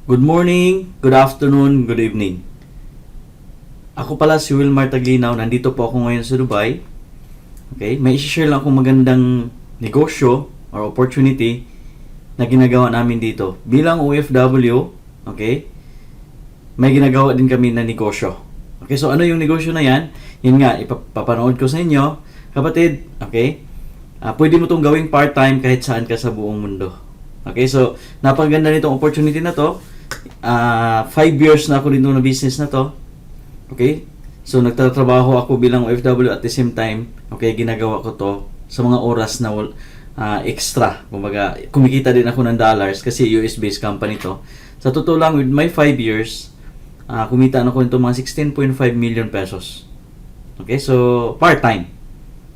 Good morning, good afternoon, good evening. Ako pala si Wilmar Taglinaw, nandito po ako ngayon sa Dubai. Okay, may i-share lang akong magandang negosyo or opportunity na ginagawa namin dito. Bilang OFW, okay, may ginagawa din kami na negosyo. Okay, so ano yung negosyo na yan? Yun nga, ipapanood ko sa inyo. Kapatid, okay, pwede mo itong gawing part-time kahit saan ka sa buong mundo. Okay, so napaganda nitong opportunity na to. 5 years na ako dito na business na to. Okay? So nagtatrabaho ako bilang OFW at the same time, okay, ginagawa ko to sa mga oras na extra. Kumbaga, kumikita din ako ng dollars kasi US-based company to. Sa totoo lang, with my 5 years, kumita ako nito mga 16.5 million pesos. Okay? So, part-time.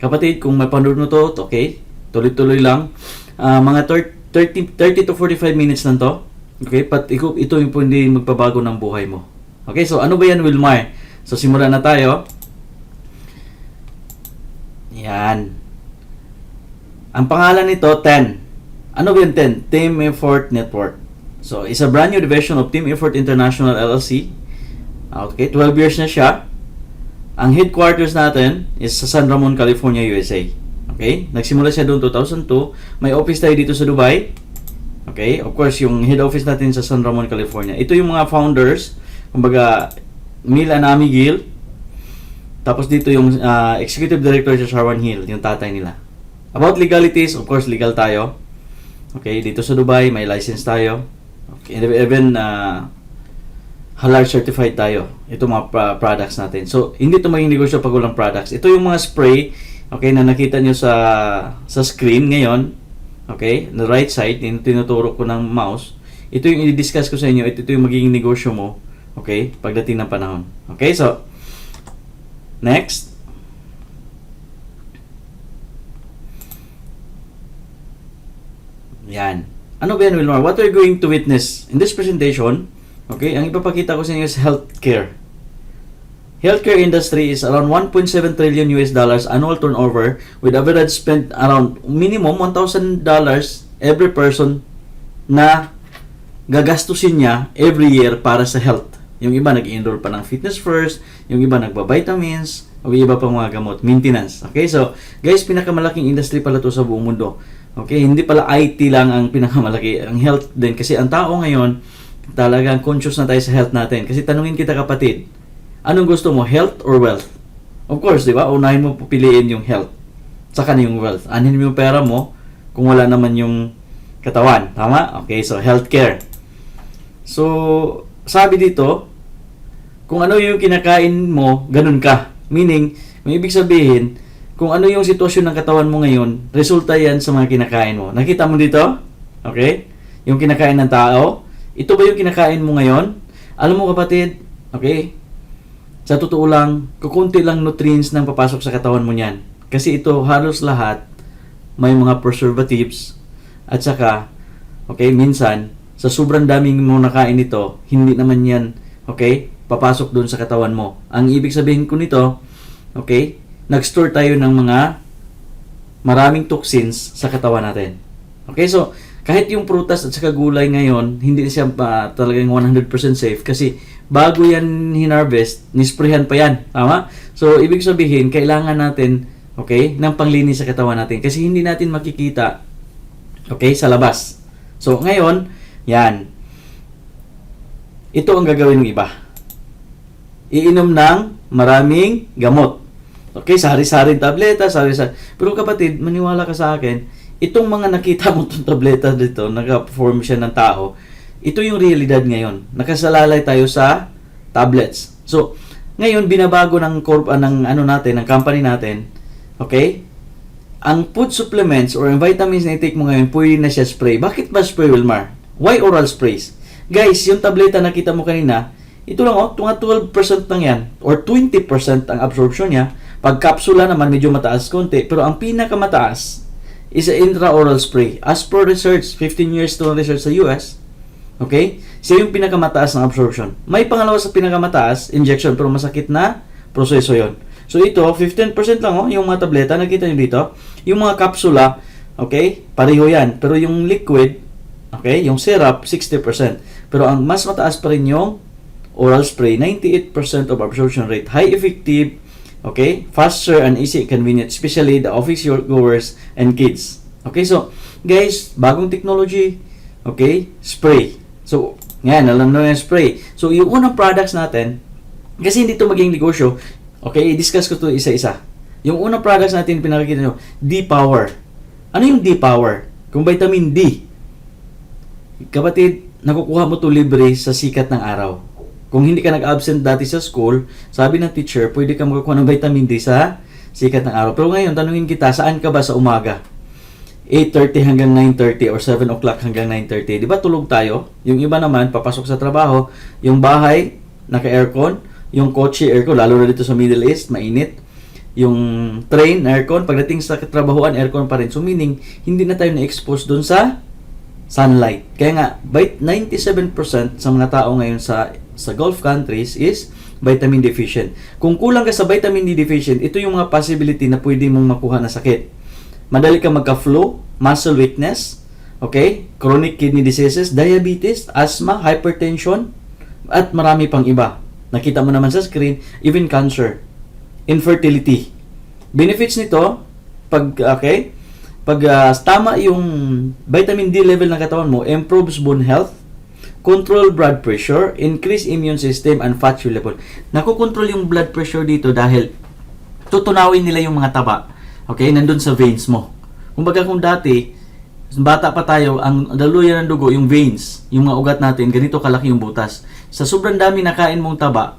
Kapatid, kung mapanood mo to, okay, tuloy-tuloy lang. Mga 30 to 45 minutes lang to. Okay, ito yung pwede magpabago ng buhay mo. Okay, so ano ba yan, Wilmar? So simulan na tayo. Yan. Ang pangalan nito, 10. Ano ba yung 10? Team Effort Network. So, it's a brand new division of Team Effort International LLC. Okay, 12 years na siya. Ang headquarters natin is sa San Ramon, California, USA. Okay, nagsimula siya doon 2002. May office tayo dito sa Dubai. Okay, of course, yung head office natin sa San Ramon, California. Ito yung mga founders, kumbaga, Mil Anami Gil. Tapos dito yung executive director sa Sharwan Hill, yung tatay nila. About legalities, of course, legal tayo. Okay, dito sa Dubai, may license tayo. Okay, even halal certified tayo. Ito mga products natin. So, hindi ito maging negosyo pag walang products. Ito yung mga spray, okay, na nakita nyo sa screen ngayon. Okay, the right side, tinuturo ko ng mouse. Ito yung i-discuss ko sa inyo. Ito yung magiging negosyo mo. Okay, pagdating ng panahon. Okay, so next. Yan. Ano ba yan, Wilmar? What are you going to witness in this presentation? Okay, ang ipapakita ko sa inyo is healthcare. Healthcare industry is around 1.7 trillion US dollars annual turnover with average spend around minimum $1,000 every person na gagastusin niya every year para sa health. Yung iba nag-enroll pa ng Fitness First, yung iba nagba-vitamins, o yung iba pa mga gamot, maintenance. Okay, so guys, pinakamalaking industry pala to sa buong mundo. Okay, hindi pala IT lang ang pinakamalaki, ang health din. Kasi ang tao ngayon, talagang conscious na tayo sa health natin. Kasi tanungin kita, kapatid, anong gusto mo, health or wealth? Of course, di ba? Unahin mo pipiliin yung health. Saka na yung wealth. Anin mo yung pera mo kung wala naman yung katawan. Tama? Okay, so healthcare. So, sabi dito, kung ano yung kinakain mo, ganun ka. Meaning, may ibig sabihin, kung ano yung sitwasyon ng katawan mo ngayon, resulta yan sa mga kinakain mo. Nakita mo dito? Okay? Yung kinakain ng tao. Ito ba yung kinakain mo ngayon? Alam mo, kapatid, okay? Sa totoo lang, kukunti lang nutrients nang papasok sa katawan mo niyan. Kasi ito, halos lahat, may mga preservatives. At saka, okay, minsan, sa sobrang daming mo nakain ito, hindi naman yan, okay, papasok doon sa katawan mo. Ang ibig sabihin ko nito, okay, nag-store tayo ng mga maraming toxins sa katawan natin. Okay, so, kahit yung prutas at saka gulay ngayon, hindi siya talagang 100% safe kasi bago yan hinarvest, nisprehan pa yan. Tama? So, ibig sabihin, kailangan natin, okay, ng panglinis sa katawan natin kasi hindi natin makikita, okay, sa labas. So, ngayon, yan. Ito ang gagawin ng iba. Iinom ng maraming gamot. Okay, sari-saring tableta, sari-sari. Pero kapatid, maniwala ka sa akin, itong mga nakita mo itong tableta dito, naka-perform siya ng tao, ito yung realidad ngayon. Nakasalalay tayo sa tablets. So, ngayon, binabago ng ng company natin, okay? Ang food supplements or ang vitamins na i-take mo ngayon, pwede na siya spray. Bakit ba spray, Wilmar? Why oral sprays? Guys, yung tableta na kita mo kanina, ito lang, mga 12% lang yan, or 20% ang absorption niya. Pag kapsula naman, medyo mataas konti, pero ang pinakamataas is an intraoral spray. As per research, 15 years to research sa US, okay? Siya yung pinakamataas ng absorption. May pangalawa sa pinakamataas, injection, pero masakit na proseso yon. So ito, 15% lang yung mga tableta, nakita nyo dito. Yung mga kapsula, okay, pareho yan. Pero yung liquid, Okay? Yung syrup, 60%. Pero ang mas mataas pa rin yung oral spray, 98% of absorption rate. High effective, okay? Faster and easy and convenient, especially the office goers and kids. Okay, so, guys, bagong technology, okay? Spray. So, yan, alam na yung spray. So, yung unang products natin, kasi hindi ito maging negosyo, okay, i-discuss ko ito isa-isa. Yung unang products natin, pinakikita nyo, D-Power. Ano yung D-Power? Kung vitamin D. Kapatid, nakukuha mo ito libre sa sikat ng araw. Kung hindi ka nag-absent dati sa school, sabi ng teacher, pwede ka makakuha ng vitamin D sa sikat ng araw. Pero ngayon, tanungin kita, saan ka ba sa umaga? 8:30 hanggang 9:30 or 7 o'clock hanggang 9:30. Di ba tulog tayo? Yung iba naman, papasok sa trabaho, yung bahay, naka-aircon, yung kotse, aircon, lalo na dito sa Middle East, mainit. Yung train, aircon, pagdating sa trabahoan, aircon pa rin. So meaning, hindi na tayo na-expose dun sa sunlight. Kaya nga, 97% sa mga tao ngayon sa Gulf countries is vitamin deficient. Kung kulang ka sa vitamin D deficient, ito yung mga possibility na pwede mong makuha na sakit. Madali ka magka-flu, muscle weakness, okay? Chronic kidney diseases, diabetes, asthma, hypertension, at marami pang iba. Nakita mo naman sa screen, even cancer, infertility. Benefits nito, pag tama yung vitamin D level ng katawan mo, improves bone health, control blood pressure, increase immune system, and fat level. Nakokontrol yung blood pressure dito dahil tutunawin nila yung mga taba. Okay, nandun sa veins mo. Kumbaga kung dati, bata pa tayo, ang daluyan ng dugo, yung veins, yung mga ugat natin, ganito kalaki yung butas. Sa sobrang dami na kain mong taba,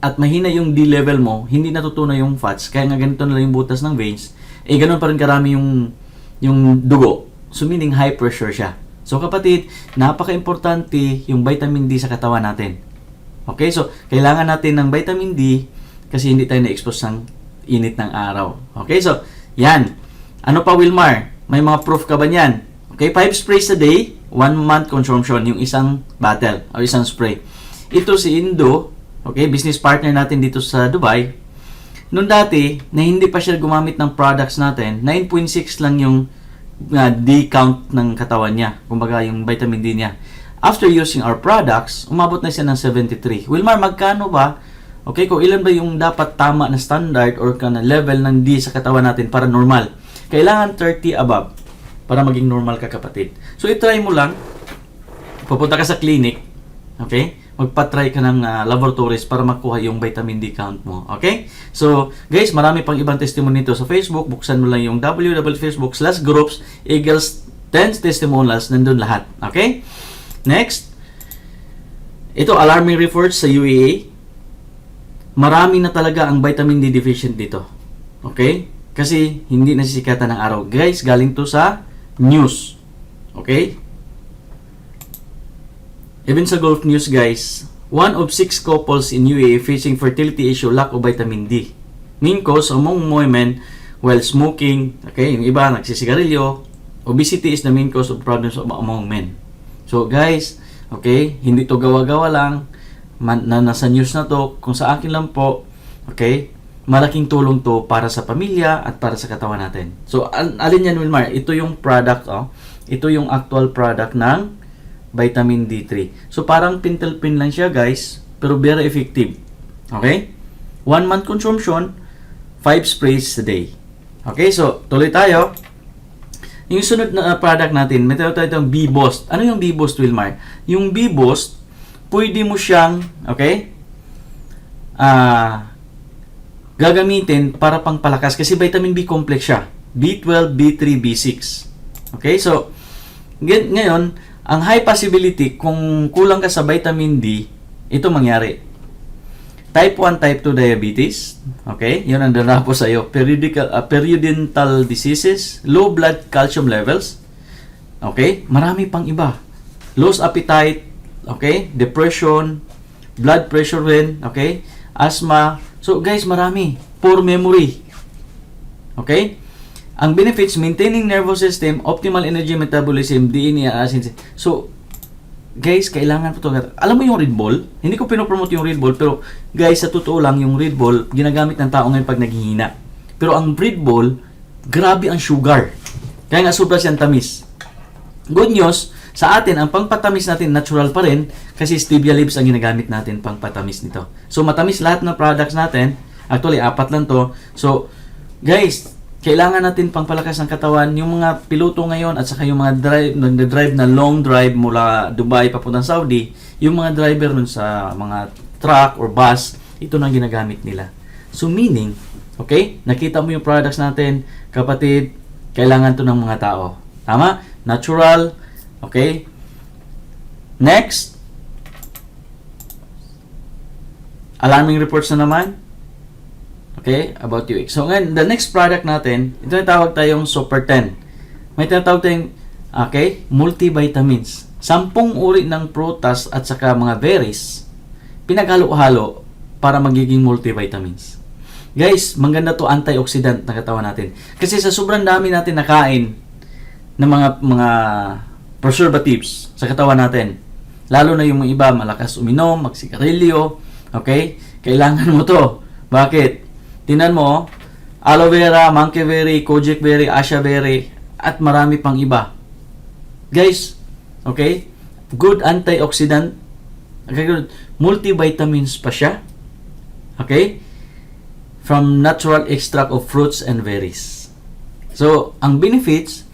at mahina yung D level mo, hindi natutunan yung fats, kaya nga ganito na lang yung butas ng veins, ganun pa rin karami yung dugo. So meaning high pressure siya. So kapatid, napaka-importante yung vitamin D sa katawan natin. Okay, so kailangan natin ng vitamin D kasi hindi tayo na-expose ng init ng araw. Okay, so yan. Ano pa, Wilmar? May mga proof ka ba niyan? Okay, 5 sprays a day, 1 month consumption, yung isang bottle o isang spray. Ito si Indo, okay, business partner natin dito sa Dubai. Noon dati, na hindi pa siya gumamit ng products natin, 9.6 lang yung D count ng katawan niya. Kumbaga, yung vitamin D niya. After using our products, umabot na siya ng 73. Wilmar, magkano ba? Okay, kung ilan ba yung dapat tama na standard or na level ng D sa katawan natin para normal? Kailangan 30 above para maging normal ka, kapatid. So, itry mo lang. Pupunta ka sa clinic. Okay? Magpa-try ka ng laboratories para makuha yung vitamin D count mo. Okay? So, guys, marami pang ibang testimony nito sa Facebook. Buksan mo lang yung www.facebook/groups Eagles 10 testimonials. Nandun lahat. Okay? Next. Ito, alarming reports sa UAE. Marami na talaga ang vitamin D deficient dito. Okay? Kasi hindi nasisikatan ng araw. Guys, galing to sa news. Okay? Even sa Gulf News, guys, 1 of 6 couples in UAE facing fertility issue, lack of vitamin D. Main cause among women while smoking, okay, yung iba nagsisigarilyo, obesity is the main cause of problems among men. So, guys, okay, hindi to gawa-gawa lang, nasa news na to, kung sa akin lang po, okay, malaking tulong to para sa pamilya at para sa katawan natin. So, alin yan, Wilmar? Ito yung product, ito yung actual product ng vitamin D3. So, parang pintel-pin lang siya, guys, pero very effective. Okay? 1 month consumption, 5 sprays a day. Okay, so, tuloy tayo. Yung sunod na product natin, may tayo itong B-Boost. Ano yung B-Boost, Wilmar? Yung B-Boost, pwede mo siyang, okay, gagamitin para pangpalakas kasi vitamin B complex siya. B12, B3, B6. Okay, so, ngayon, ang high possibility kung kulang ka sa vitamin D, ito mangyari. Type 1, type 2 diabetes, okay, yun ang dala po sa iyo. Periodontal diseases, low blood calcium levels, okay, marami pang iba. Low appetite, okay, depression, blood pressure rin, okay, asthma. So guys, marami. Poor memory. Okay? Ang benefits, maintaining nervous system, optimal energy metabolism, DNA, acid. So, guys, kailangan po ito. Alam mo yung Red Bull? Hindi ko pinopromote yung Red Bull, pero guys, sa totoo lang, yung Red Bull, ginagamit ng tao ngayon pag naghihina. Pero ang Red Bull, grabe ang sugar. Kaya nga, sobra siyang tamis. Good news, Sa atin, ang pangpatamis natin, natural pa rin, kasi stevia leaves ang ginagamit natin pangpatamis nito. So, matamis lahat ng products natin. Actually, 4 lang to. So, guys, kailangan natin pangpalakas ng katawan. Yung mga piloto ngayon at saka yung mga nagda-drive na long drive mula Dubai papuntang Saudi, yung mga driver nun sa mga truck or bus, ito na ginagamit nila. So, meaning, okay, nakita mo yung products natin, kapatid, kailangan to ng mga tao. Tama? Natural. Okay? Next. Alarming reports na naman. Okay? About UX. So, ngayon, the next product natin, ito yung tawag tayong Super 10. May tinatawag tayong, okay, multivitamins. 10 uri ng prutas at saka mga berries, pinaghalo-halo para magiging multivitamins. Guys, maganda to antioxidant na katawan natin. Kasi sa sobrang dami natin nakain ng mga preservatives sa katawan natin. Lalo na yung mga iba, malakas uminom, magsigarilyo, okay? Kailangan mo to. Bakit? Tingnan mo, aloe vera, monkey berry, kojic berry, asha berry, at marami pang iba. Guys, okay? Good antioxidant. Okay, multivitamins pa siya. Okay? From natural extract of fruits and berries. So, ang benefits,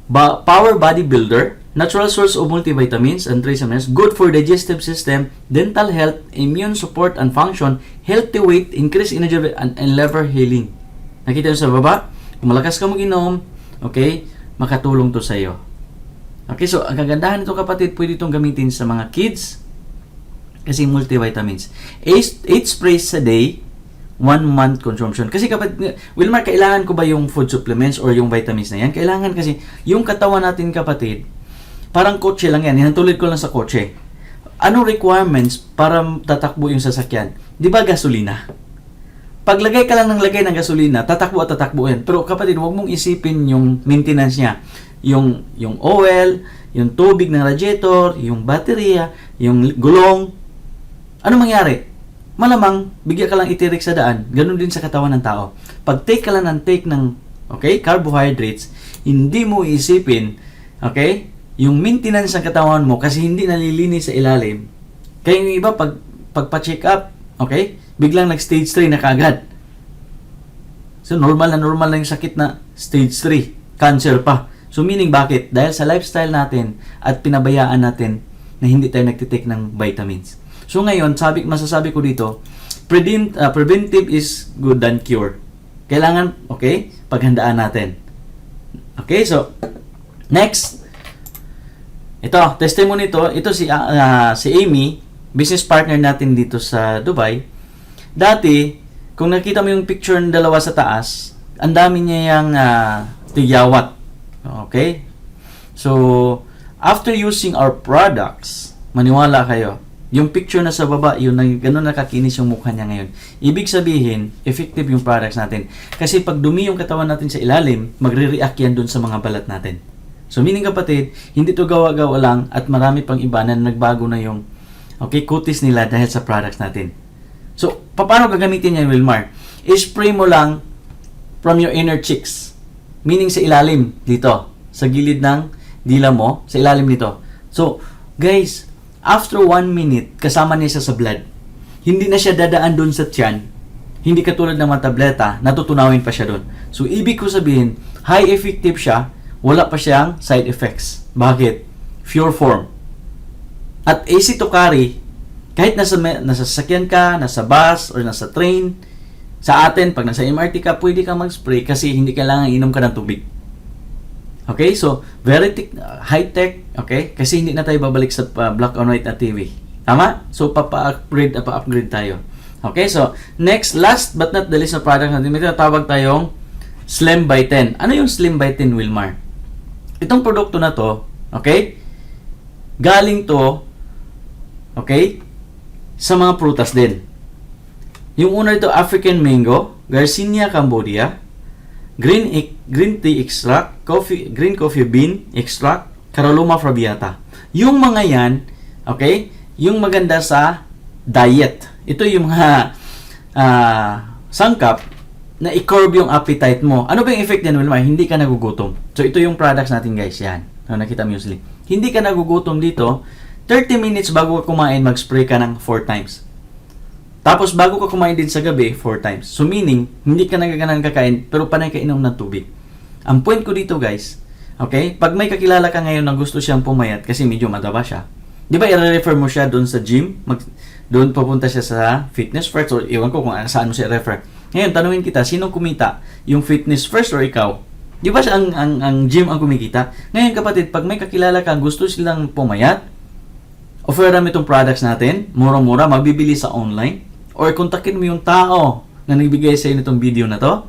power body builder, natural source of multivitamins and trace minerals, good for digestive system, dental health, immune support and function, healthy weight, increase energy and liver healing. Nakita nyo sa baba? Kung malakas ka mag-inom, okay, makatulong to sa iyo. Okay, so ang kagandahan nito kapatid, pwede itong gamitin sa mga kids kasi multivitamins. 8 sprays a day, 1 month consumption. Kasi kapatid, Wilmar, kailangan ko ba yung food supplements or yung vitamins na yan? Kailangan kasi yung katawan natin kapatid, parang kotse lang yan. Hinantulid ko lang sa kotse. Anong requirements para tatakbo yung sasakyan? Di ba gasolina? Paglagay ka lang ng lagay ng gasolina, tatakbo at tatakbo yan. Pero kapatid, huwag mong isipin yung maintenance niya. Yung oil, yung tubig ng radiator, yung baterya, yung gulong. Ano mangyari? Malamang, bigyan ka lang itirik sa daan. Ganun din sa katawan ng tao. Pag take ka lang ng take ng, okay, carbohydrates, hindi mo isipin, okay, yung maintenance ng katawan mo kasi hindi nalilinis sa ilalim. Kaya yung iba, pagpa-check up, okay, biglang nag-stage 3 na kaagad. So, normal na yung sakit na stage 3. Cancer pa. So, meaning bakit? Dahil sa lifestyle natin at pinabayaan natin na hindi tayo nagtitake ng vitamins. So, ngayon, masasabi ko dito, preventive is good than cure. Kailangan, okay, paghandaan natin. Okay, so, next. Ito, testimony ito. Ito si Amy, business partner natin dito sa Dubai. Dati, kung nakita mo yung picture ng dalawa sa taas, ang dami niya yung tigyawat. Okay? So, after using our products, maniwala kayo, yung picture na sa baba, yun, gano'n nakakinis yung mukha niya ngayon. Ibig sabihin, effective yung products natin. Kasi pag dumi yung katawan natin sa ilalim, magre-react yan dun sa mga balat natin. So, meaning kapatid, hindi to gawa-gawa lang at marami pang iba na nagbago na yung kutis nila dahil sa products natin. So, paano gagamitin yan, Wilmar? I-spray mo lang from your inner cheeks. Meaning sa ilalim, dito. Sa gilid ng dila mo, sa ilalim nito. So, guys, after 1 minute, kasama niya sa blood. Hindi na siya dadaan doon sa tiyan. Hindi katulad ng mga tableta, natutunawin pa siya doon. So, ibig ko sabihin, high effective siya, wala pa siyang side effects. Bakit? Pure form. At easy to carry, kahit nasa sasakyan ka, nasa bus, or nasa train, sa atin, pag nasa MRT ka, pwede kang mag-spray kasi hindi kailangan inom ka ng tubig. Okay, so very high-tech, okay? Kasi hindi na tayo babalik sa black and white na TV. Tama? So pa-upgrade tayo. Okay, so next, last but not the least na product natin, may tinatawag tayong Slim by 10. Ano yung Slim by 10, Wilmar? Itong produkto na to, okay? Galing to, okay, sa mga prutas din. Yung una ito, African mango, Garcinia cambodia, green tea extract, green coffee bean extract, Caralluma frabiata. Yung mga yan, okay, yung maganda sa diet. Ito yung mga sangkap na i-curb yung appetite mo. Ano ba yung effect yan, Wilmar? Hindi ka nagugutom. So, ito yung products natin, guys, yan. nakita muesli. Hindi ka nagugutom dito. 30 minutes bago ka kumain, mag-spray ka ng 4 times. Tapos bago ka kumain din sa gabi, 4 times. So meaning, hindi ka nagaganan kakain, pero panay ka inom ng tubig. Ang point ko dito guys, okay, pag may kakilala ka ngayon na gusto siyang pumayat kasi medyo mataba siya, di ba i-refer mo siya doon sa gym? Doon papunta siya sa Fitness First or iwan ko kung saan mo siya refer. Ngayon, tanungin kita, sino kumita? Yung Fitness First or ikaw? Di ba siya ang gym ang kumikita? Ngayon kapatid, pag may kakilala ka, gusto silang pumayat, offer namin itong products natin, mura-mura, mabibili sa online, or kontakin mo yung tao na nagbigay sa inyo itong video na to,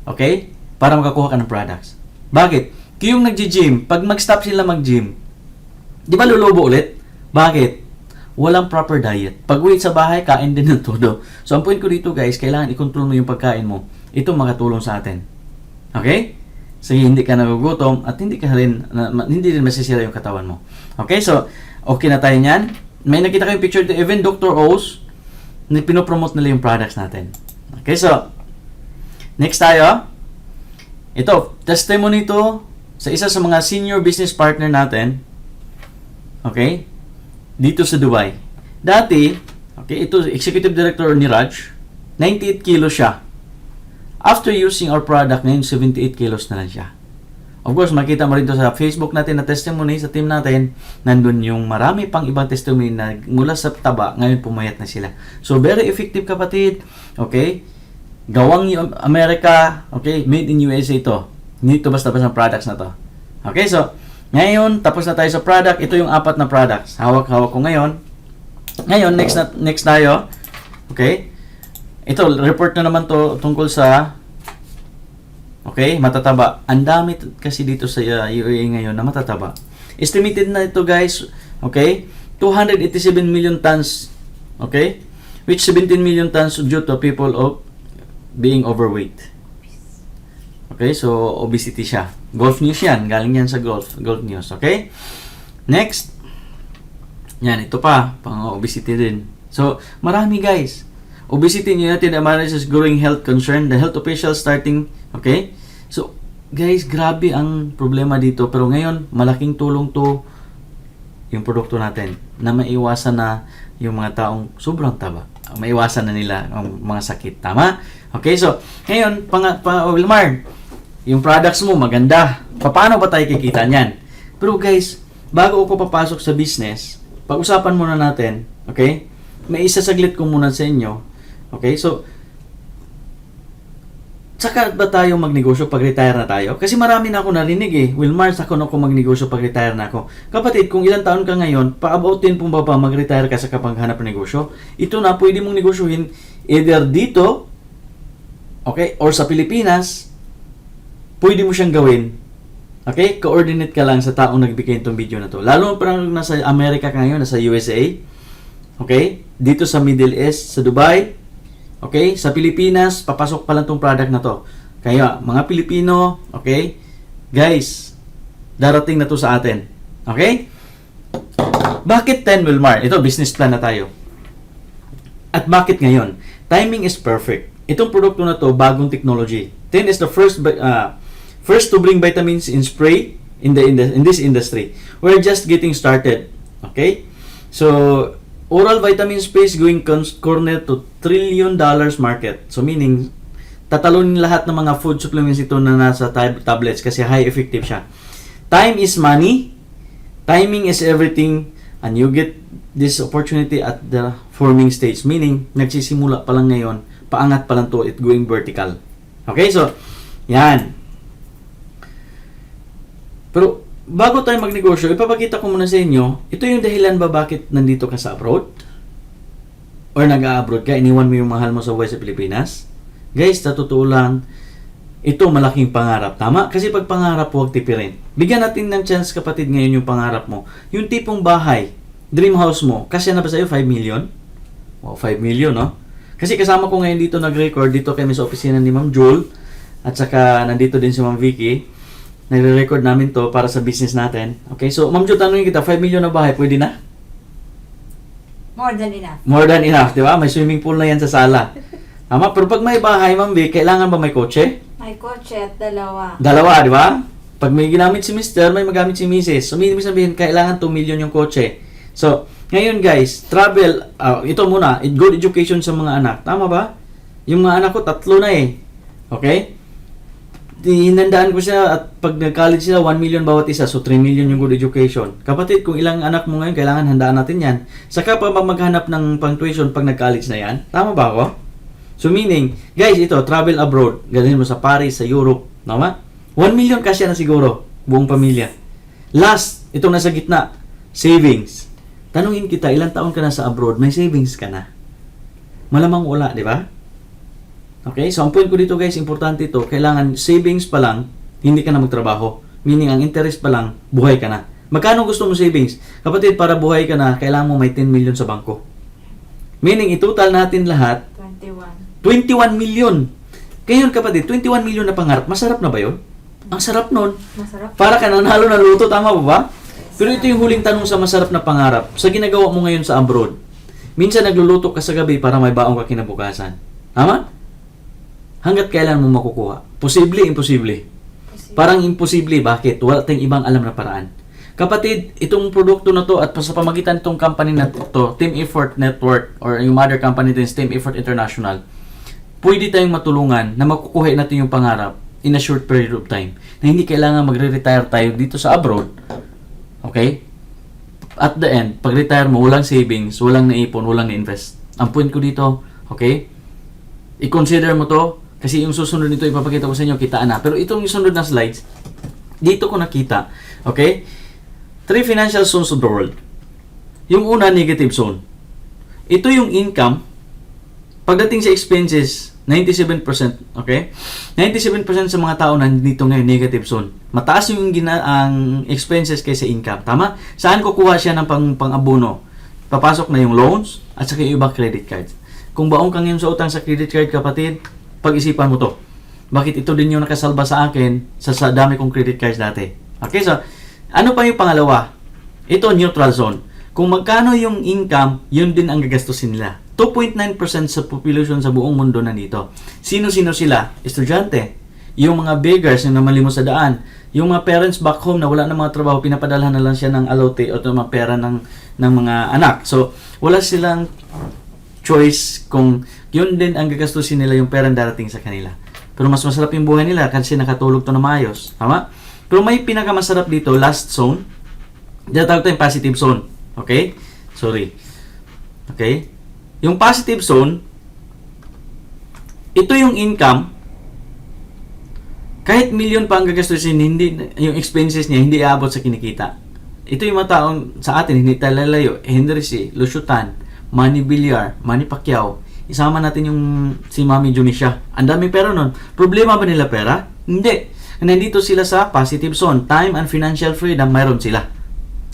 okay? Para makakuha ka ng products. Bakit? Kung nag-gym, pag mag-stop sila mag-gym, di ba lulubo ulit? Bakit? Walang proper diet. Pag uwi sa bahay, kain din ng todo. So, ang point ko dito guys, kailangan i-control mo yung pagkain mo. Ito makatulong sa atin. Okay? So, hindi ka nagugutom at hindi rin masisira yung katawan mo. Okay? So, okay na tayo niyan. May nakita ko yung picture dito. Even Dr. O's, pinopromote nila yung products natin. Okay? So, next tayo. Ito, testimony to sa isa sa mga senior business partner natin. Okay? Dito sa Dubai. Dati, okay, ito, executive director ni Raj, 98 kilos siya. After using our product, ngayon 78 kilos na lang siya. Of course, makita mo rin ito sa Facebook natin na testimony sa team natin. Nandun yung marami pang ibang testimony na mula sa taba, ngayon pumayat na sila. So, very effective kapatid. Okay? Gawang Amerika, okay? Made in USA ito. Hindi ito basta-basta products na to. Okay, so, ngayon, tapos na tayo sa product. Ito yung 4 na products. Hawak-hawak ko ngayon. Ngayon, next tayo. Okay? Ito, report na naman to tungkol sa okay, matataba. Ang dami kasi dito sa UAE ngayon na matataba. Estimated na ito guys, okay? 287 million tons, okay? Which 17 million tons due to people of being overweight. Okay, so obesity siya. Golf News yan. Galing yan sa Golf News, okay? Next. Yan, ito pa. Pang-obesity din. So, marami guys. Obesity in United Emirates is growing health concern. The health officials starting, okay? So, guys, grabe ang problema dito. Pero ngayon, malaking tulong to yung produkto natin na maiwasan na yung mga taong sobrang taba. Maiwasan na nila ang mga sakit. Tama? Okay, so, ngayon, Wilmar, yung products mo maganda. Paano ba tayo kikita niyan? Pero guys, bago ako papasok sa business, pag-usapan muna natin, okay? May isasaglit ko muna sa inyo. Okay, so, saka ba tayo magnegosyo pag retire na tayo? Kasi marami na ako narinig eh. Wilmar, saka na ako magnegosyo pag retire na ako. Kapatid, kung ilang taon ka ngayon, pa-about 10 po ba mag-retire ka sa kapaghanap ng negosyo? Ito na, pwede mong negosyohin either dito, okay, or sa Pilipinas, pwede mo siyang gawin. Okay, coordinate ka lang sa taong nagbigay itong video na to. Lalo parang nasa Amerika ka ngayon, nasa USA, okay, dito sa Middle East, sa Dubai, okay, sa Pilipinas, papasok pa lang itong product na to. Kaya, mga Pilipino, okay, guys, darating na to sa atin. Okay? Bakit 10, Wilmar? Ito, business plan na tayo. At bakit ngayon? Timing is perfect. Itong produkto na to, bagong technology. 10 is the first to bring vitamins in spray in this industry. We're just getting started. Okay? So, oral vitamin space going corner to $1 trillion market. So meaning, tatalunin lahat ng mga food supplements ito na nasa tablets kasi high effective siya. Time is money. Timing is everything. And you get this opportunity at the forming stage. Meaning, nagsisimula pa lang ngayon, paangat pa lang to, it going vertical. Okay, so, yan. Pero, bago tayo magnegosyo, ipapakita ko muna sa inyo, ito yung dahilan ba bakit nandito ka sa abroad? Or nag-a-abroad ka, iniwan mo yung mahal mo sa buhay sa Pilipinas? Guys, sa totoo lang, ito malaking pangarap. Tama? Kasi pag pangarap, huwag tipirin. Bigyan natin ng chance kapatid ngayon yung pangarap mo. Yung tipong bahay, dream house mo, kasi na ba sa'yo 5 million? Wow, 5 million, no? Kasi kasama ko ngayon dito nag-record, dito kami sa opisina ni Ma'am Jewel, at saka nandito din si Ma'am Vicky. Nagre-record namin to para sa business natin. Okay, so Ma'am Jo, tanongin kita, 5 million na bahay, pwede na? More than enough. More than enough, di ba? May swimming pool na yan sa sala. Tama, pero pag may bahay, Ma'am Vic, kailangan ba may kotse? May kotse at dalawa. Dalawa, di ba? Pag may ginamit si Mr., may magamit si Mrs. So, ibig sabihin, kailangan 2 million yung kotse. So, ngayon guys, travel, ito muna, good education sa mga anak. Tama ba? Yung mga anak ko, 3 na eh. Okay? Hinandaan ko siya at pag nag-college sila, 1 million bawat isa. So, 3 million yung good education. Kapatid, kung ilang anak mo ngayon, kailangan handaan natin yan. Saka pa maghanap ng pang-tuition pag nag-college na yan. Tama ba ako? So, meaning, guys, ito, travel abroad. Galing mo sa Paris, sa Europe. Tama? 1 million kasya na siguro. Buong pamilya. Last, itong nasa gitna, savings. Tanungin kita, ilang taon ka na sa abroad, may savings ka na? Malamang wala, di ba? Okay, so ang point ko dito guys, importante ito, kailangan savings pa lang, hindi ka na magtrabaho. Meaning, ang interest pa lang, buhay ka na. Magkano gusto mo savings? Kapatid, para buhay ka na, kailangan mo may 10 million sa bangko. Meaning, itotal natin lahat, 21 million. Ngayon kapatid, 21 million na pangarap, masarap na ba yun? Ang sarap nun. Masarap. Para ka nanalo na luto, tama ba ba? Pero ito yung huling tanong sa masarap na pangarap. Sa ginagawa mo ngayon sa abroad, minsan nagluluto ka sa gabi para may baong ka kinabukasan. Tama? Hanggat kailan mo makukuha? Posible, imposible. Parang imposible. Bakit? Wala tayong ibang alam na paraan. Kapatid, itong produkto na to at sa pamagitan itong company na to, Team Effort Network or yung mother company din, Team Effort International, pwede tayong matulungan na makukuha natin yung pangarap in a short period of time. Na hindi kailangan magre-retire tayo dito sa abroad. Okay? At the end, pag-retire mo, walang savings, walang naipon, walang na-invest. Ang point ko dito, okay? I-consider mo to, kasi yung susunod nito, ipapakita ko sa inyo, kitaan na. Pero itong sunod na slides, dito ko nakita, okay? 3 financial zones of the world. Yung una, negative zone. Ito yung income. Pagdating sa expenses, 97%, okay? 97% sa mga tao nandito ngayon, negative zone. Mataas yung ang expenses kaysa income. Tama? Saan kukuha siya ng pang-abono? Papasok na yung loans at saka yung iba credit cards. Kung baong kang ngayon sa utang sa credit card, kapatid, pag-isipan mo to. Bakit ito din yung nakasalba sa akin sa dami kong credit cards dati? Okay, so, ano pa yung pangalawa? Ito, neutral zone. Kung magkano yung income, yun din ang gagastusin nila. 2.9% sa population sa buong mundo nandito. Sino-sino sila? Estudyante. Yung mga beggars na namalimos sa daan. Yung mga parents back home na wala na mga trabaho, pinapadalhan na lang siya ng alote o mga pera ng mga anak. So, wala silang choice kung yun din ang gagastusin nila yung pera darating sa kanila. Pero mas masarap yung buhay nila kasi nakatulog to na maayos. Tama? Pero may pinakamasarap dito, last zone. Diyan tawag tayong positive zone. Okay? Sorry. Okay? Yung positive zone, ito yung income. Kahit million pa ang gagastusin, hindi, yung expenses niya, hindi aabot sa kinikita. Ito yung mga taong sa atin, hindi tayo lalayo. Henry C., Lusutan, Manny Villar, Manny Pacquiao. Isama natin yung si Mami Junisha. Ang dami pera nun. Problema ba nila pera? Hindi. Nandito sila sa positive zone. Time and financial freedom, mayroon sila.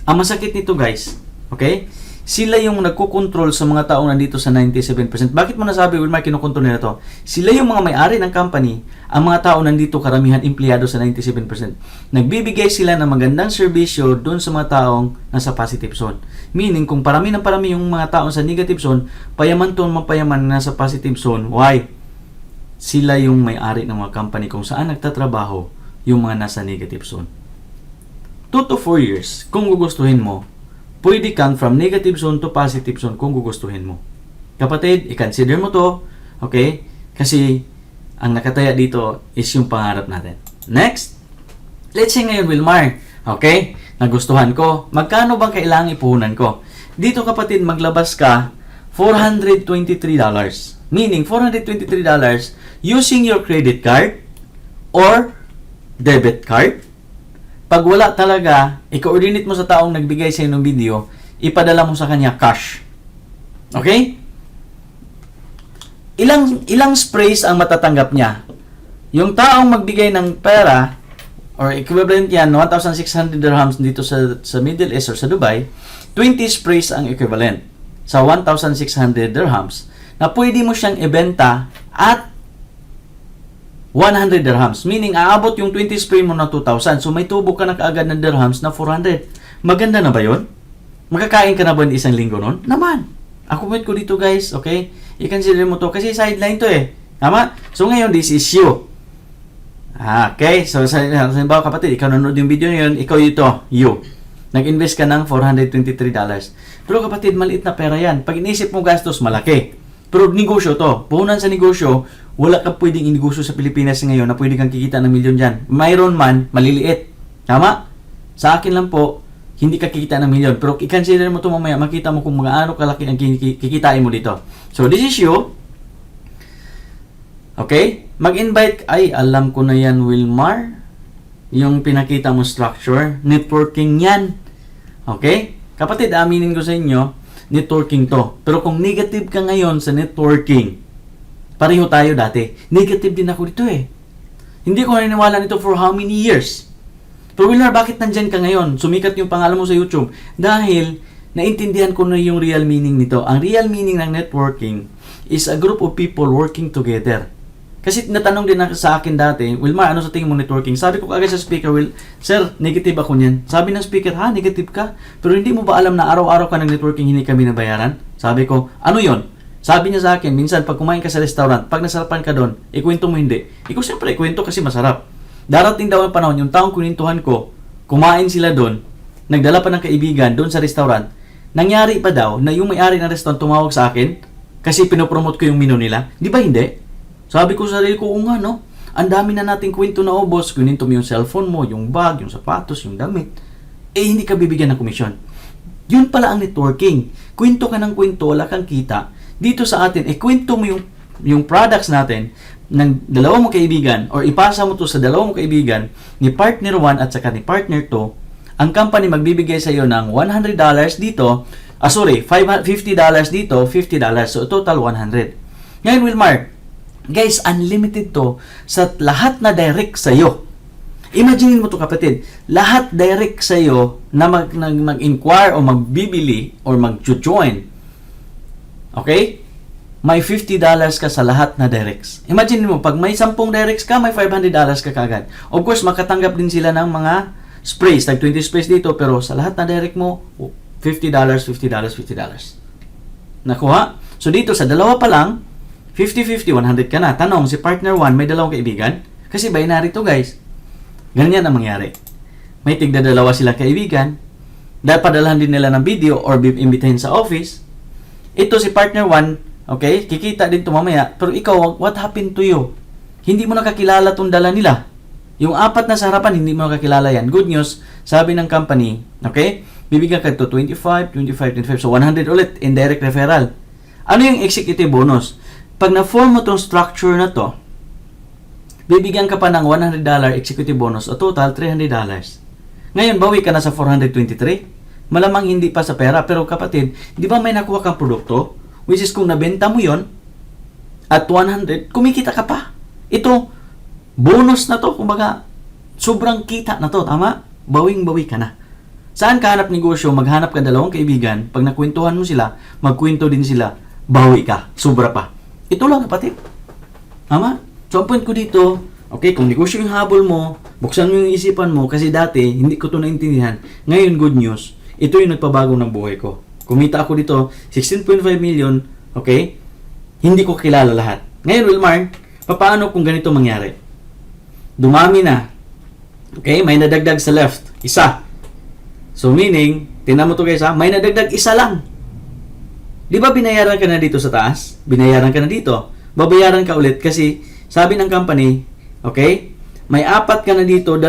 Ang masakit nito guys, okay? Sila yung nagkukontrol sa mga taong nandito sa 97%. Bakit mo nasabi, Wilmar, kinukontrol nila to? Sila yung mga may-ari ng company. Ang mga tao nandito, karamihan empleyado sa 97%. Nagbibigay sila ng magandang serbisyo doon sa mga taong nasa positive zone. Meaning, kung parami ng parami yung mga taong sa negative zone, payaman to mapayaman na nasa positive zone. Why? Sila yung may-ari ng mga company kung saan nagtatrabaho yung mga nasa negative zone. 2 to 4 years, kung gugustuhin mo, pwede kang from negative zone to positive zone kung gugustuhin mo. Kapatid, i-consider mo to, okay? Kasi, ang nakataya dito is yung pangarap natin. Next, let's say ngayon, Wilmar, okay? Nagustuhan ko, magkano bang kailangang ipuhunan ko? Dito kapatid, maglabas ka $423. Meaning, $423 using your credit card or debit card. Pag wala talaga, i-coordinate mo sa taong nagbigay sa ng video, ipadala mo sa kanya cash. Okay? Ilang sprays ang matatanggap niya? Yung taong magbigay ng pera, or equivalent yan, 1,600 dirhams dito sa Middle East or sa Dubai, 20 sprays ang equivalent sa 1,600 dirhams na pwede mo siyang ibenta at 100 dirhams. Meaning, aabot yung 20 spray mo na 2,000. So, may tubo ka na kaagad ng dirhams na 400. Maganda na ba yun? Makakain ka na ba ng isang linggo nun? Naman. Ako point ko dito guys, okay? I-consider mo to kasi sideline to eh. Tama? So, ngayon, this is you. Okay, so halimbawa kapatid, ikaw nanonood yung video na yun, ikaw ito, you. Nag-invest ka ng $423. Pero kapatid, maliit na pera yan. Pag inisip mo gastos, malaki. Pero negosyo to. Puhunan sa negosyo, wala ka pwedeng inegosyo sa Pilipinas ngayon na pwede kang kikita ng milyon dyan. Mayroon man, maliliit. Tama? Sa akin lang po, hindi ka kikita ng milyon. Pero i-consider mo ito mamaya, makita mo kung mga ano kalaki ang kikitain mo dito. So, this is you. Okay? Mag-invite, ay, alam ko na yan, Wilmar. Yung pinakita mo structure, networking yan. Okay? Kapatid, aminin ko sa inyo, networking to. Pero kung negative ka ngayon sa networking, pareho tayo dati. Negative din ako dito eh. Hindi ko naniniwala nito for how many years? Pero Wilmar, bakit nandyan ka ngayon? Sumikat yung pangalan mo sa YouTube. Dahil, naintindihan ko na yung real meaning nito. Ang real meaning ng networking is a group of people working together. Kasi natanong din sa akin dati, Wilmar, ano sa tingin mo networking? Sabi ko kagad sa speaker, Sir, negative ako niyan. Sabi ng speaker, ha, negative ka? Pero hindi mo ba alam na araw-araw ka ng networking hindi kami nabayaran? Sabi ko, ano yon? Sabi niya sa akin, minsan pag kumain ka sa restaurant, pag nasarapan ka doon, ikwento mo hindi. Ikaw siyempre, ikwento kasi masarap. Darating daw ang panahon, yung taong kunintuhan ko, kumain sila doon, nagdala pa ng kaibigan doon sa restaurant, nangyari pa daw na yung may-ari ng restaurant tumawag sa akin kasi pinopromote ko yung menu nila. Di ba hindi? Sabi ko sa sarili ko, nga no, ang dami na nating kwento na boss, kuninto mo yung cellphone mo, yung bag, yung sapatos, yung damit, eh hindi ka bibigyan ng komisyon. Yun pala ang networking. Kwento ka ng kwento, wala kang kita. Dito sa atin, kwento mo yung products natin ng dalawang mong kaibigan or ipasa mo to sa dalawang mong kaibigan ni partner 1 at saka ni partner 2, ang company magbibigay sa iyo ng $100 dito, $50 dito, $50. So, total 100. Ngayon, Wilmar, guys, unlimited to sa lahat na direct sa'yo. Imagine mo to kapatid, lahat direct sa'yo na mag-inquire o magbibili or mag-join. Okay? May $50 ka sa lahat na directs. Imagine mo, pag may 10 directs ka, may $500 ka kagad. Of course, makatanggap din sila ng mga sprays. Tag 20 sprays dito, pero sa lahat na direct mo, $50. Nakuha? So dito, sa dalawa pa lang, 50-50, 100 ka na. Tanong, si partner 1 may dalawang kaibigan? Kasi binary to guys. Ganyan ang mangyari. May tigda-dalawa silang kaibigan. Dahil padalahan din nila ng video or imbitahin sa office. Ito si partner 1, okay, kikita din to mamaya. Pero ikaw, what happened to you? Hindi mo nakakilala tong dala nila. Yung 4 na sa harapan, hindi mo nakakilala yan. Good news, sabi ng company, okay, bibigyan ka ito 25. So 100 ulit, indirect referral. Ano yung executive bonus? Pag na-form mo tong structure na to, bibigyan ka pa ng $100 executive bonus o total $300. Ngayon, bawi ka na sa 423. Malamang hindi pa sa pera. Pero kapatid, di ba may nakuha kang produkto? Which is kung nabenta mo yon at 100, kumikita ka pa. Ito, bonus na to. Kumbaga, sobrang kita na to. Tama? Bawing-bawi ka na. Saan ka hanap negosyo? Maghanap ka dalawang kaibigan. Pag nakwentuhan mo sila, magkwento din sila. Bawi ka. Sobra pa. Ito lang kapatid. Tama? So, ang point ko dito, okay, kung negosyo yung habol mo, buksan mo yung isipan mo, kasi dati, hindi ko ito naintindihan. Ngayon, good news, ito yung nagpabago ng buhay ko. Kumita ako dito, 16.5 million, okay? Hindi ko kilala lahat. Ngayon, Wilmar, paano kung ganito mangyari? Dumami na. Okay? May nadagdag sa left. Isa. So, meaning, tingnan mo to guys ha, may nadagdag isa lang. Di ba binayaran ka na dito sa taas? Binayaran ka na dito. Babayaran ka ulit kasi sabi ng company, okay, may 4 ka na dito, 2.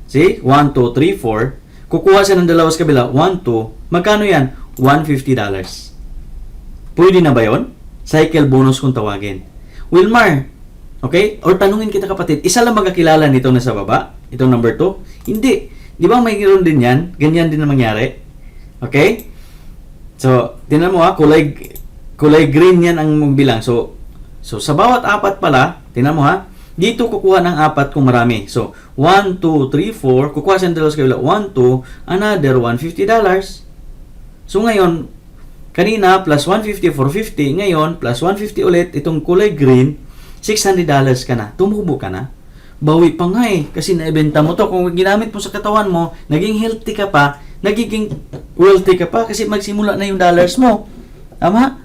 See? 1, 2, 3, 4. Kukuha siya ng 2 sa kabila. 1, 2. Magkano yan? $150. Pwede na ba yun? Cycle bonus kung tawagin. Wilmar, okay? Or tanungin kita kapatid, isa lang magkakilala nito na sa baba? Itong number 2? Hindi. Di ba may ganoon din yan? Ganyan din na mangyari. Okay? So, tingnan mo ha, kulay green yan ang bilang. So sa bawat 4 pala, tingnan mo ha, dito kukuha ng 4 kung marami. So, 1, 2, 3, 4, kukuha siya ng 2 sa kabila. 1, 2, another $150. So, ngayon, kanina plus 150, 450. Ngayon, plus 150 ulit, itong kulay green, $600 ka na. Tumubo ka na. Bawi pa nga eh, kasi naibenta mo to. Kung ginamit mo sa katawan mo, naging healthy ka pa, nagiging wealthy ka pa kasi magsimula na yung dollars mo. Tama?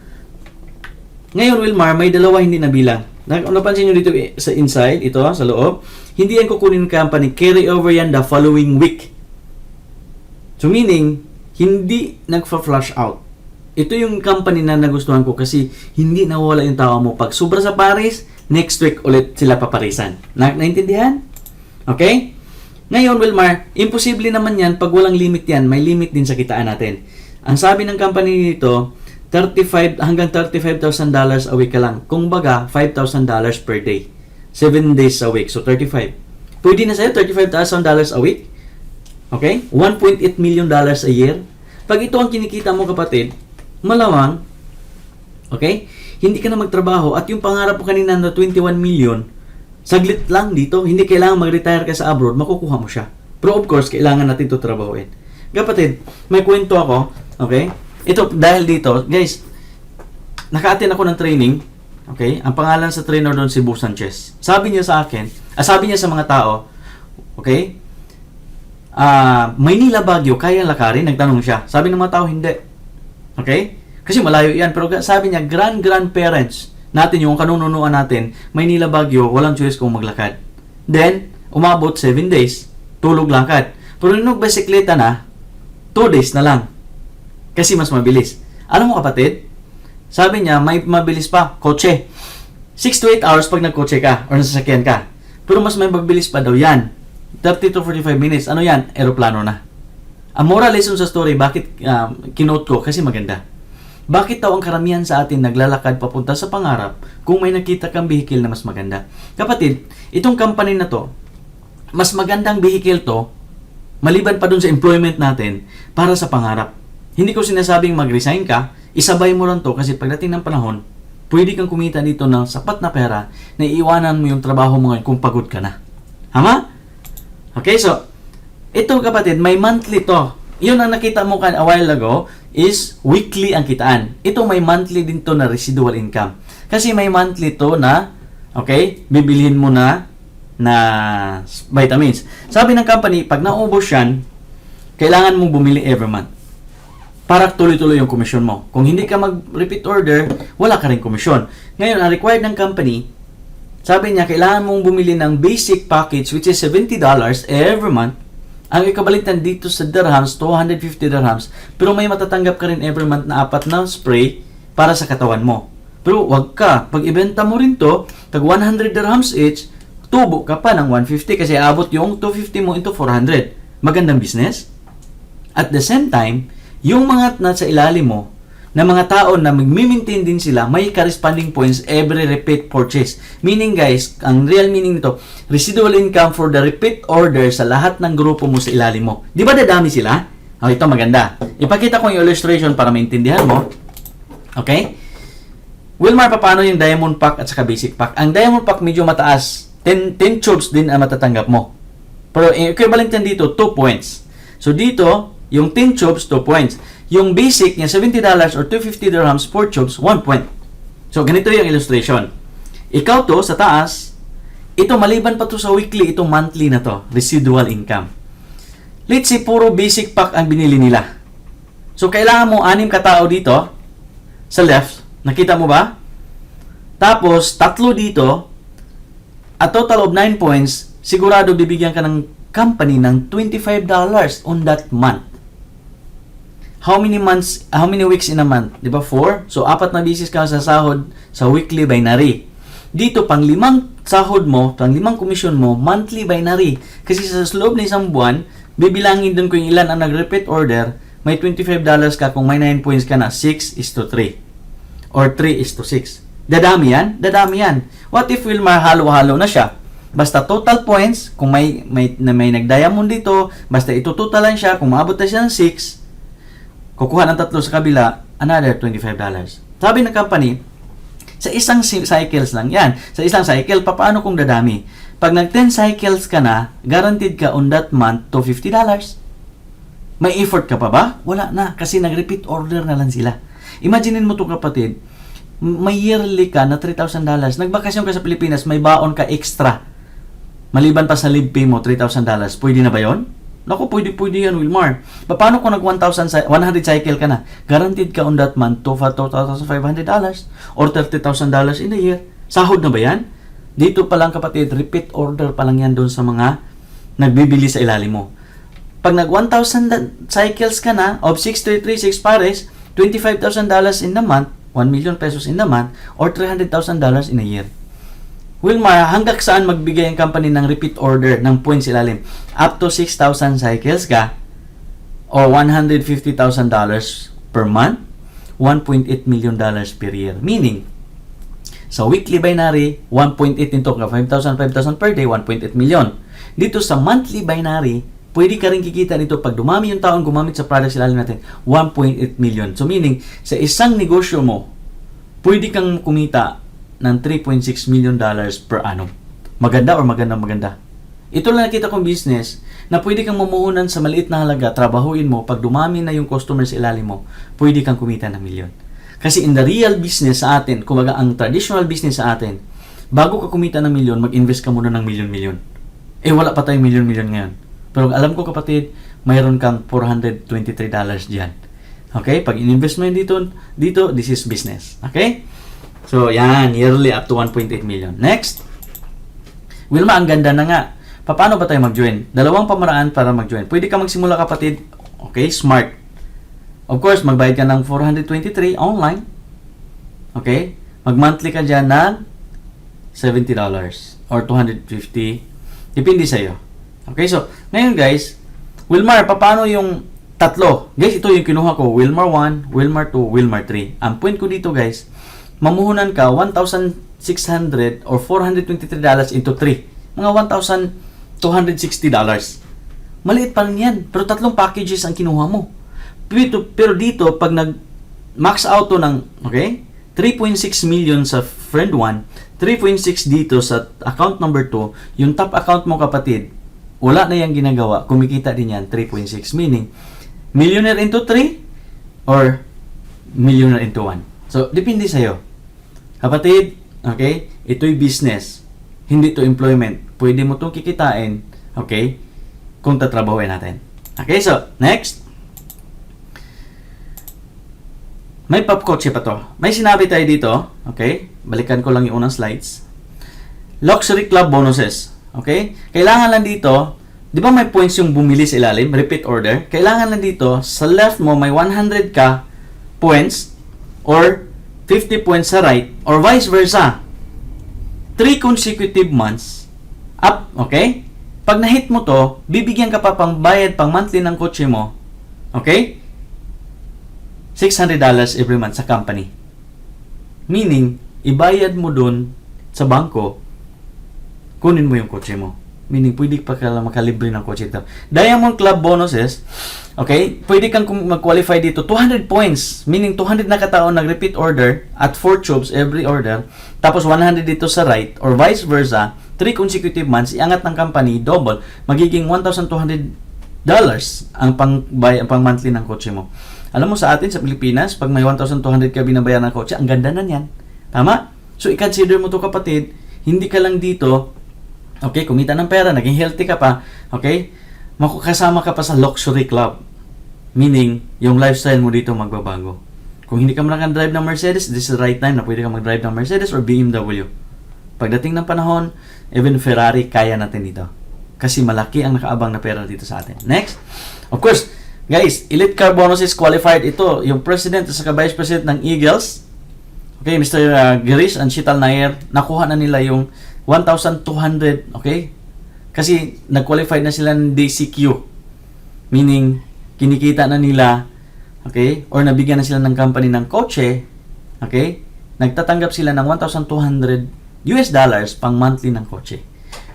Ngayon, Wilmar, may 2 hindi nabilang. Napansin nyo dito sa inside, ito sa loob, hindi yan kukunin ng company, carry over yan the following week. So meaning, hindi nagfa-flush out. Ito yung company na nagustuhan ko kasi hindi nawawala yung tao mo. Pag sobra sa paris, next week ulit sila paparisan. Naintindihan? Okay? Ngayon, Wilmar, imposible naman yan pag walang limit yan. May limit din sa kitaan natin. Ang sabi ng company nito, 35 hanggang $35,000 a week ka lang. Kung baga, $5,000 per day. 7 days a week. So, 35. Pwede na sa'yo, $35,000 a week. Okay? $1.8 million a year. Pag ito ang kinikita mo, kapatid, malamang, okay, hindi ka na magtrabaho at yung pangarap mo kanina na 21 million, saglit lang dito. Hindi kailangan mag-retire ka sa abroad, makukuha mo siya. Pero of course, kailangan natin ito trabahuin. Kapatid, may kwento ako, okay? Ito, dahil dito, guys, naka-attend ako ng training, okay? Ang pangalan sa trainer doon si Bo Sanchez. Sabi niya sa akin, sabi niya sa mga tao, okay, Maynila, Baguio, kaya lakarin? Nagtanong siya. Sabi ng mga tao, hindi. Okay? Kasi malayo yan. Pero sabi niya, grandparents natin, yung kanununuan natin, Maynila, Baguio, walang choice kung maglakad. Then, umabot 7 days. Tulog lakad. Pero nung bisikleta na, 2 days na lang. Kasi mas mabilis. Alam mo kapatid, sabi niya, may mabilis pa, kotse. 6 to 8 hours pag nagkotse ka or nasasakyan ka. Pero mas may mabilis pa daw yan. 30 to 45 minutes. Ano yan? Aeroplano na. Ang moral lesson sa story, bakit kinote ko? Kasi maganda. Bakit daw ang karamihan sa atin naglalakad papunta sa pangarap kung may nakita kang vehicle na mas maganda? Kapatid, itong company na to, mas magandang vehicle to, maliban pa dun sa employment natin, para sa pangarap. Hindi ko sinasabing mag-resign ka, isabay mo lang to kasi pagdating ng panahon, pwede kang kumita dito ng sapat na pera na iiwanan mo yung trabaho mo ngayon kung pagod ka na. Hama? Okay, so, ito kapatid, may monthly to. Yun ang nakita mo a while ago is weekly ang kitaan. Ito may monthly din to na residual income. Kasi may monthly to na, okay, bibilhin mo na vitamins. Sabi ng company, pag naubos yan, kailangan mong bumili every month para tuloy-tuloy yung komisyon mo. Kung hindi ka mag-repeat order, wala ka rin komisyon. Ngayon, ang required ng company, sabi niya, kailangan mong bumili ng basic package which is $70 every month. Ang ikabalitan dito sa dirhams, 250 dirhams. Pero may matatanggap ka rin every month na 4 na spray para sa katawan mo. Pero wag ka. Pag ibenta mo rin to, tag 100 dirhams each, tubo ka pa ng 150 kasi abot yung 250 mo into 400. Magandang business. At the same time, yung mga nasa ilalim mo, na mga tao na mag-maintain din sila, may corresponding points every repeat purchase. Meaning guys, ang real meaning nito, residual income for the repeat order sa lahat ng grupo mo sa ilalim mo. Di ba dadami sila? Oh, ito maganda. Ipakita ko yung illustration para maintindihan mo. Okay? Wilmar, paano yung diamond pack at saka basic pack? Ang diamond pack medyo mataas. 10 tubes din ang matatanggap mo. Pero equivalent yan dito, 2 points. So dito, yung 10 tubes, 2 points. Yung basic niya, $70 or 250 dirhams, 4 tubes, 1 point. So, ganito yung illustration. Ikaw to, sa taas, ito maliban pa to sa weekly, ito monthly na to, residual income. Let's say, puro basic pack ang binili nila. So, kailangan mo 6 katao dito, sa left, nakita mo ba? Tapos, 3 dito, a total of 9 points, sigurado bibigyan ka ng company ng $25 on that month. How many weeks in a month? Di ba? 4? So, 4 na bisis ka sa sahod sa weekly binary. Dito, pang 5 sahod mo, pang 5 komisyon mo, monthly binary. Kasi sa loob ng isang buwan, bibilangin dun kung ilan ang nag-repeat order, may $25 ka kung may 9 points ka na, 6:3. Or 3:6. Dadami yan? Dadami yan. What if Wilmar halo-halo na siya? Basta total points, kung may nag-diamond dito, basta itutotalan siya, kung maabot na siya ng 6, kukuha ng 3 sa kabila, another $25. Sabi ng company, sa isang cycles lang yan. Sa isang cycle, paano kung dadami? Pag nag-10 cycles ka na, guaranteed ka on that month to $50. May effort ka pa ba? Wala na, kasi nag-repeat order na lang sila. Imaginin mo to kapatid, may yearly ka na $3,000. Nagbakasyon ka sa Pilipinas, may baon ka extra. Maliban pa sa live pay mo, $3,000. Pwede na ba yon? Naku, pwede yan, Wilmar. Paano kung nag-100 cycle ka na? Guaranteed ka on that month to $2,500 or $30,000 in a year. Sahod na ba yan? Dito pa lang kapatid, repeat order pa lang yan doon sa mga nagbibili sa ilalim mo. Pag nag 1,000 cycles ka na of 6336 pares, $25,000 in the month, 1 million pesos in the month, or $300,000 in a year. Wilmar, hanggang saan magbigay ang company ng repeat order ng points ilalim? Up to 6,000 cycles ka, or $150,000 per month, $1.8 million per year. Meaning, sa weekly binary, 1.8 into 5,000 per day, 1.8 million. Dito sa monthly binary, pwede ka rin kikita dito pag dumami yung taon gumamit sa products ilalim natin, 1.8 million. So meaning, sa isang negosyo mo, pwede kang kumita ng $3.6 million per annum. Maganda or maganda. Ito lang nakita kong business na pwede kang mamuhunan sa maliit na halaga, trabahuin mo, pag dumami na yung customers sa ilalim mo, pwede kang kumita ng milyon. Kasi in the real business sa atin, kumbaga ang traditional business sa atin, bago ka kumita ng milyon, mag-invest ka muna ng milyon-milyon. Wala pa tayong milyon-milyon ngayon. Pero alam ko kapatid, mayroon kang $423 diyan. Okay? Pag in-invest mo yun dito, this is business. Okay? So, yan, yearly up to 1.8 million. Next. Wilma, ang ganda na nga. Paano ba tayo mag-join? Dalawang pamaraan para mag-join. Pwede ka magsimula kapatid. Okay, smart. Of course, magbayad ka ng $423 online. Okay? Mag-monthly ka dyan ng $70 or $250. Depende sa'yo. Okay, so, ngayon guys, Wilmar, paano yung tatlo? Guys, ito yung kinuha ko. Wilmar 1, Wilmar 2, Wilmar 3. Ang point ko dito guys, mamuhunan ka $1,600 or $423 into 3. Mga $1,260. Maliit pa rin yan. Pero tatlong packages ang kinuha mo. Pero dito, pag nag-max out to ng, okay, 3.6 million sa friend 1, 3.6 dito sa account number 2, yung top account mo kapatid, wala na yung ginagawa, kumikita din yan, 3.6. Meaning, millionaire into 3 or millionaire into 1. So, depende sa'yo. Kapatid, okay, ito'y business. Hindi to employment. Pwede mo itong kikitain, okay, kung tatrabahuin natin. Okay, so, next. May popkotse pa to. May sinabi tayo dito, okay, balikan ko lang yung unang slides. Luxury Club bonuses. Okay? Kailangan lang dito, di ba may points yung bumili sa ilalim, repeat order? Kailangan lang dito, sa left mo may 100 ka points or 50 points sa right or vice versa. 3 consecutive months up, okay? Pag na-hit mo to, bibigyan ka pa pang bayad pang monthly ng kotse mo. Okay? $600 every month sa company. Meaning, ibayad mo dun sa bangko, kunin mo yung kotse mo. Meaning, pwede pa ka makalibre ng kotse ito. Diamond Club bonuses, okay, pwede kang mag-qualify dito. 200 points, meaning 200 na kataon nag-repeat order at 4 tubes every order. Tapos 100 dito sa right or vice versa, 3 consecutive months, iangat ng company, double, magiging $1,200 ang pang monthly ng kotse mo. Alam mo sa atin, sa Pilipinas, pag may 1,200 ka binabayaran ng kotse, ang ganda na yan. Tama? So, i-consider mo to kapatid, hindi ka lang dito, okay, kumita ng pera, naging healthy ka pa, okay, makakasama ka pa sa luxury club. Meaning, yung lifestyle mo dito magbabago. Kung hindi ka drive ng Mercedes, this is the right time na pwede ka mag-drive ng Mercedes or BMW. Pagdating ng panahon, even Ferrari, kaya natin dito. Kasi malaki ang nakaabang na pera dito sa atin. Next, of course, guys, Elite Car Bonuses qualified ito. Yung president at saka vice president ng Eagles, okay, Mr. Girish and Shital Nair, nakuha na nila yung 1,200, okay? Kasi nag-qualified na sila ng DCQ. Meaning, kinikita na nila, okay? Or nabigyan na sila ng company ng kotse, okay? Nagtatanggap sila ng $1,200 pang monthly ng kotse.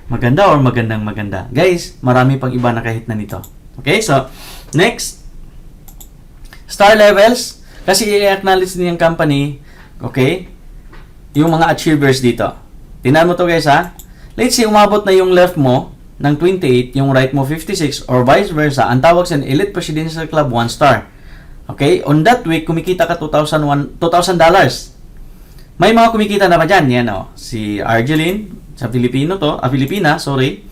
Maganda or magandang maganda. Guys, marami pang iba na kahit na nito. Okay, so, next. Star levels. Kasi i-acknowledge niyang company, okay, yung mga achievers dito. Tingnan mo to guys ha. Let's say, umabot na yung left mo ng 28, yung right mo 56, or vice versa. Ang tawag sa Elite Presidential Club 1 star. Okay, on that week, kumikita ka $2,000. May mga kumikita na ba dyan? Yan o. Si Argeline, sa Filipina, sorry.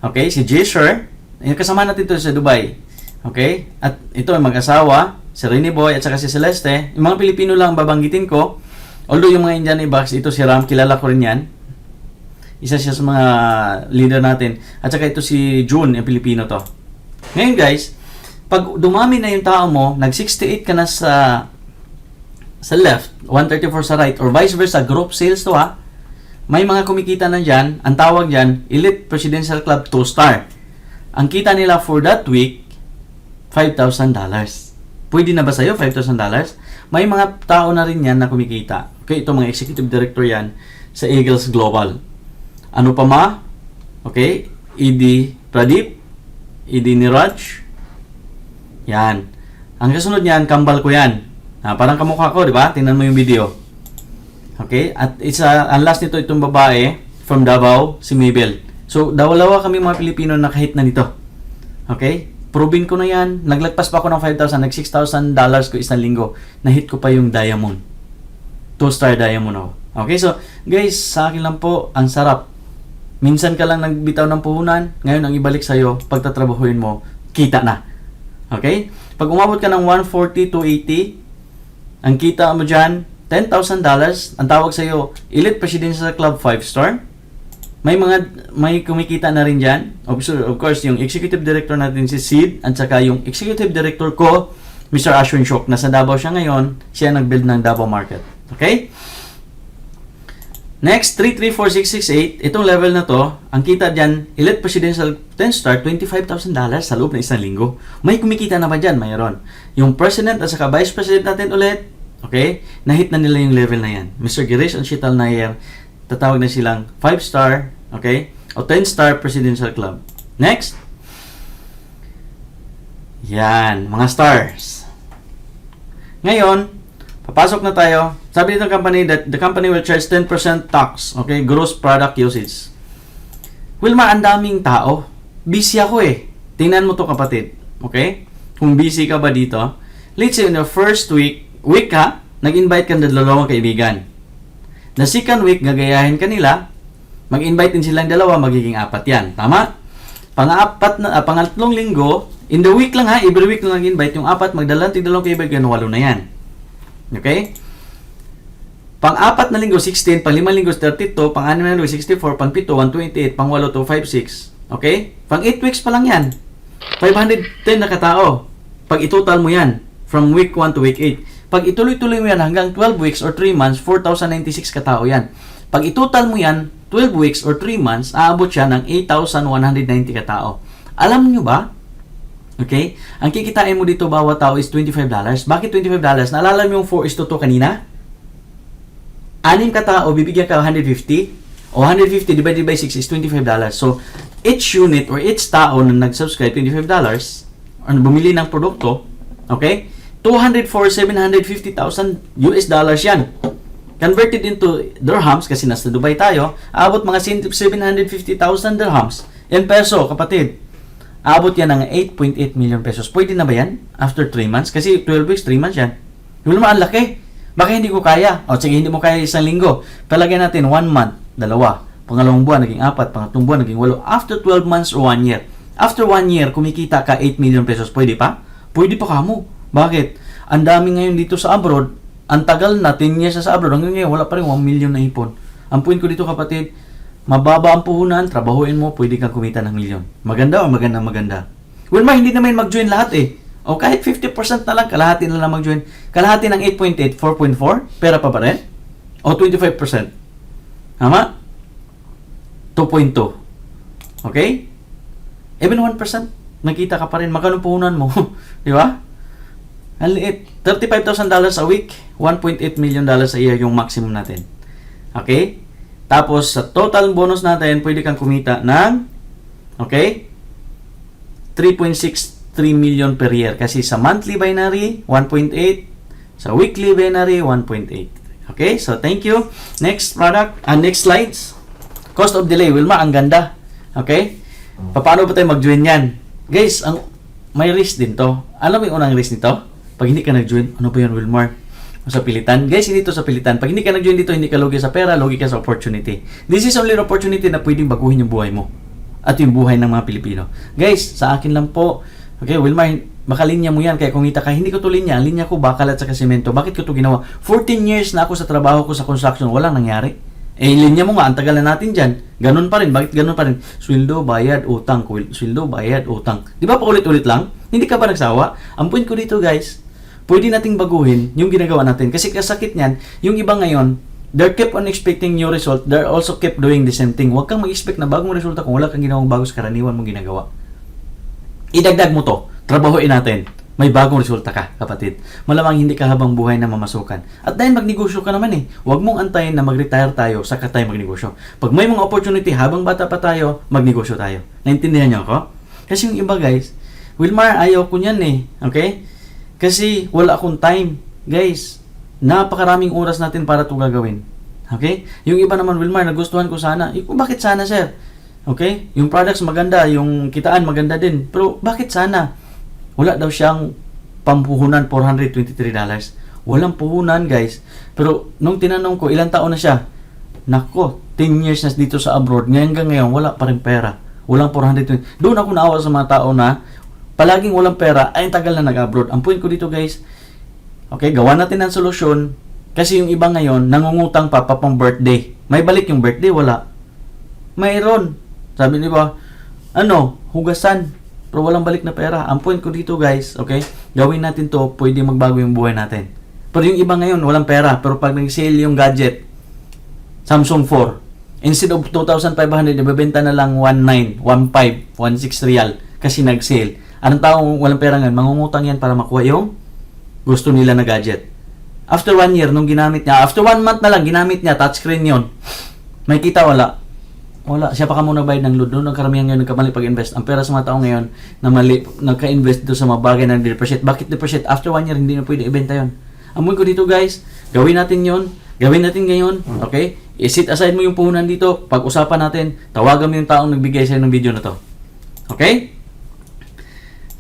Okay, si Jisher. Kasama natin ito sa Dubai. Okay? At ito ay mag-asawa, si Rene Boy at saka si Celeste. Yung mga Pilipino lang babanggitin ko. Although yung mga Indian e-box, ito si Ram, kilala ko rin yan. Isa siya sa mga leader natin. At saka ito si June, yung Pilipino to. Ngayon guys, pag dumami na yung tao mo, nag-68 ka na sa left, 134 sa right, or vice versa, group sales to ha, may mga kumikita na dyan, ang tawag dyan, Elite Presidential Club 2-star. Ang kita nila for that week, $5,000. Pwede na ba sa'yo, $5,000? May mga tao na rin yan na kumikita. Okay, ito mga executive director yan sa Eagles Global. Ano pa ma? Okay, ED Pradeep, ED Niraj. Yan. Ang kasunod niyan, kambal ko yan. Parang kamukha ko, di ba? Tingnan mo yung video. Okay, at ang last nito, itong babae from Davao, si Mabel. So, dalawa kami mga Pilipino na kahit na nito. Okay? Proving ko na yan. Naglagpas pa ako ng 5,000, nag $6,000 ko isang linggo. Nahit ko pa yung diamond. 2-star diamond ako. Okay, so guys, sa akin lang po, ang sarap. Minsan ka lang nagbitaw ng puhunan, ngayon ang ibalik sa'yo, pagtatrabahuin mo, kita na. Okay? Pag umabot ka ng 140 to 80, ang kita mo dyan, $10,000, ang tawag sa'yo, Elite Presidential Club 5-star. May kumikita na rin dyan. Of course, yung executive director natin si Sid, at saka yung executive director ko, Mr. Ashwin Shok. Nasa Davao siya ngayon, siya nag-build ng Davao Market. Okay? Next, 334668, itong level na to, ang kita dyan, Elite Presidential 10-star, $25,000 sa loob ng isang linggo. May kumikita na ba dyan? Mayroon. Yung president at saka vice president natin ulit, okay, nahit na nila yung level na yan. Mr. Girish and Sheetal Nair, tatawag na silang 5-star, okay, o 10-star Presidential Club. Next. Yan, mga stars. Ngayon, papasok na tayo. Sabi nitong company that the company will charge 10% tax, okay, gross product usage. Wilma, ang daming tao. Busy ako eh. Tingnan mo to kapatid. Okay? Kung busy ka ba dito, let's say in the first week ka, nag-invite ka ng dalawang kaibigan. The second week, gagayahin ka nila, mag-invite din silang dalawa, magiging 4 yan. Tama? Pangatlong linggo, in the week lang ha, every week lang nag-invite, yung 4, magdalang dalawang kaibigan, 8 na yan. Okay? Pang-4 na linggo, 16, pang-5 linggo, 32, pang-6 na linggo, 64, pang-7, 128, pang-8, 256. Okay? Pang-8 weeks pa lang yan. 510 na katao. Pag itotal mo yan, from week 1 to week 8. Pag ituloy-tuloy mo yan hanggang 12 weeks or 3 months, 4,096 katao yan. Pag itotal mo yan, 12 weeks or 3 months, aabot siya ng 8,190 katao. Alam nyo ba? Okay? Ang kikitain mo dito bawat tao is $25. Bakit $25? Naalala mo yung 4:2 kanina? 6 katao, bibigyan ka 150. O 150 divided by 6 is $25. So, each unit or each tao na nag-subscribe, $25, or bumili ng produkto, okay? 750,000 US dollars yan. Converted into dirhams, kasi nasa Dubai tayo, aabot mga 750,000 dirhams. In peso, kapatid, aabot yan ng 8.8 million pesos. Pwede na ba yan? After 3 months? Kasi 12 weeks, 3 months yan. Yung naman, ang laki. Baka hindi ko kaya. O sige, hindi mo kaya isang linggo. Palagyan natin 1 month, 2. Pangalawang buwan, naging 4. Pangatlong buwan, naging 8. After 12 months or 1 year. After 1 year, kumikita ka 8 million pesos. Pwede pa? Pwede pa kamo. Bakit? Ang dami ngayon dito sa abroad. Ang tagal na, 10 years na sa abroad. Hanggang ngayon, wala pa rin 1 million na ipon. Ang point ko dito kapatid, mababa ang puhunan, trabahuin mo, pwede kang kumita ng milyon. Maganda o maganda? Well, hindi naman mag-join lahat eh. O kahit 50% na lang, kalahati na lang mag-join. Kalahati ng 8.8, 4.4, pera pa rin? O 25%? Tama? 2.2. Okay? Even 1%, nakita ka pa rin, magkano puhunan mo? Di ba? Ang liit. $35,000 a week, $1.8 million a year yung maximum natin. Okay? Tapos, sa total bonus natin, pwede kang kumita ng, okay, 3.63 million per year. Kasi sa monthly binary, 1.8. Sa weekly binary, 1.8. Okay? So, thank you. Next product, next slides. Cost of delay. Wilma, ang ganda. Okay? Paano ba tayo mag-join yan? Guys, may risk din to. Alam mo yung unang risk nito? Pag hindi ka nag-join, ano ba yun, Wilmar? Sa pilitan. Guys, hindi to sa pilitan. Pag hindi ka nag-join dito, hindi ka lugi sa pera, lugi ka sa opportunity. This is only an opportunity na pwedeng baguhin yung buhay mo. At yung buhay ng mga Pilipino. Guys, sa akin lang po, okay, Wilmar, Baka linya mo yan, kaya kumita ka. Hindi ko to linya. Ang linya ko, bakal at saka semento. Bakit ko to ginawa? 14 years na ako sa trabaho ko sa construction. Walang nangyari. Eh, linya mo nga, ang tagal na natin dyan. Ganun pa rin. Bakit ganun pa rin? Sweldo, bayad, utang. Sweldo, bayad, utang. Di ba paulit-ulit lang? Hindi ka ba nagsawa? Ang point ko dito, guys, pwede nating baguhin yung ginagawa natin. Kasi kasakit niyan, yung iba ngayon, they kept on expecting new result. They also kept doing the same thing. Huwag kang mag-expect na bagong resulta kung wala kang ginawang bago sa karaniwan mong ginagawa. Idagdag mo to. Trabahuin natin. May bagong resulta ka, kapatid. Malamang hindi ka habang buhay na mamasukan. At dahil magnegosyo ka naman eh. Huwag mong antayin na mag-retire tayo, saka tayo magnegosyo. Pag may mga opportunity, habang bata pa tayo, magnegosyo tayo. Naintindihan niyo ako? Kasi yung iba, guys, Wilmar, ayaw ko niyan eh. Okay? Kasi wala akong time. Guys, napakaraming oras natin para ito gagawin. Okay? Yung iba naman, Wilmar, nagustuhan ko sana. Bakit sana, sir? Okay? Yung products maganda, yung kitaan maganda din. Pero bakit sana? Wala daw siyang pampuhunan, $423. Walang puhunan, guys. Pero nung tinanong ko, ilang taon na siya? Nako, 10 years na dito sa abroad. Hanggang ngayon, wala pa rin pera. Walang 420. Doon ako naawa sa mga tao na palaging walang pera, ay tagal na nag-abroad. Ang point ko dito, guys, okay, gawa natin ng solusyon. Kasi yung iba ngayon, nangungutang pa pang birthday. May balik yung birthday, wala. Mayroon. Sabi di ba, hugasan. Pero walang balik na pera. Ang point ko dito, guys, okay, gawin natin to, pwede magbago yung buhay natin. Pero yung iba ngayon, walang pera. Pero pag nag-sale yung gadget, Samsung 4, instead of 2,500, ibebenta na lang 1,900, 1,500, 1,600 real kasi nag-sale. Anong taong walang pera ngayon? Mangungutang yan para makuha yung gusto nila na gadget. After 1 year, nung ginamit niya, after 1 month na lang, ginamit niya, touchscreen yon. May kita, wala. Wala. Siya pa ka muna bayad ng load. Doon ang karamihan ngayon nagkamali pag-invest. Ang pera sa mga tao ngayon na mali, nagka-invest doon sa mga bagay na depreciate. Bakit depreciate? After 1 year, hindi na pwede ibenta yon. Amoy ko dito, guys, gawin natin yon. Gawin natin ngayon. Okay? I-sit aside mo yung puhunan dito. Pag-usapan natin, tawagan mo yung taong nagbigay sa'yo ng video na to. Okay?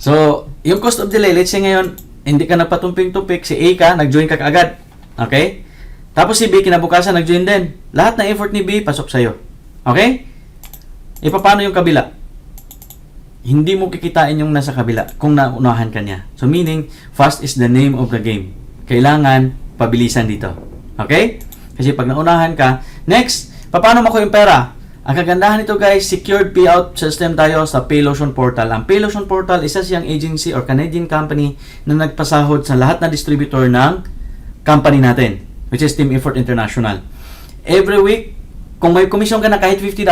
So, yung cost of delay, let's say ngayon, hindi ka nagpatumping-tumpik, si A ka, nag-join ka kaagad. Okay? Tapos si B, kinabukasan, nag-join din. Lahat ng effort ni B, pasok sa'yo. Okay? Paano yung kabila? Hindi mo kikitain yung nasa kabila kung naunahan ka niya. So, meaning, fast is the name of the game. Kailangan pabilisan dito. Okay? Kasi pag naunahan ka, next, paano makuha yung pera? Ang kagandahan nito, guys, secured payout system tayo sa PayLotion Portal. Ang PayLotion Portal, isa siyang agency or Canadian company na nagpasahod sa lahat na distributor ng company natin, which is Team Effort International. Every week, kung may commission ka na kahit $50,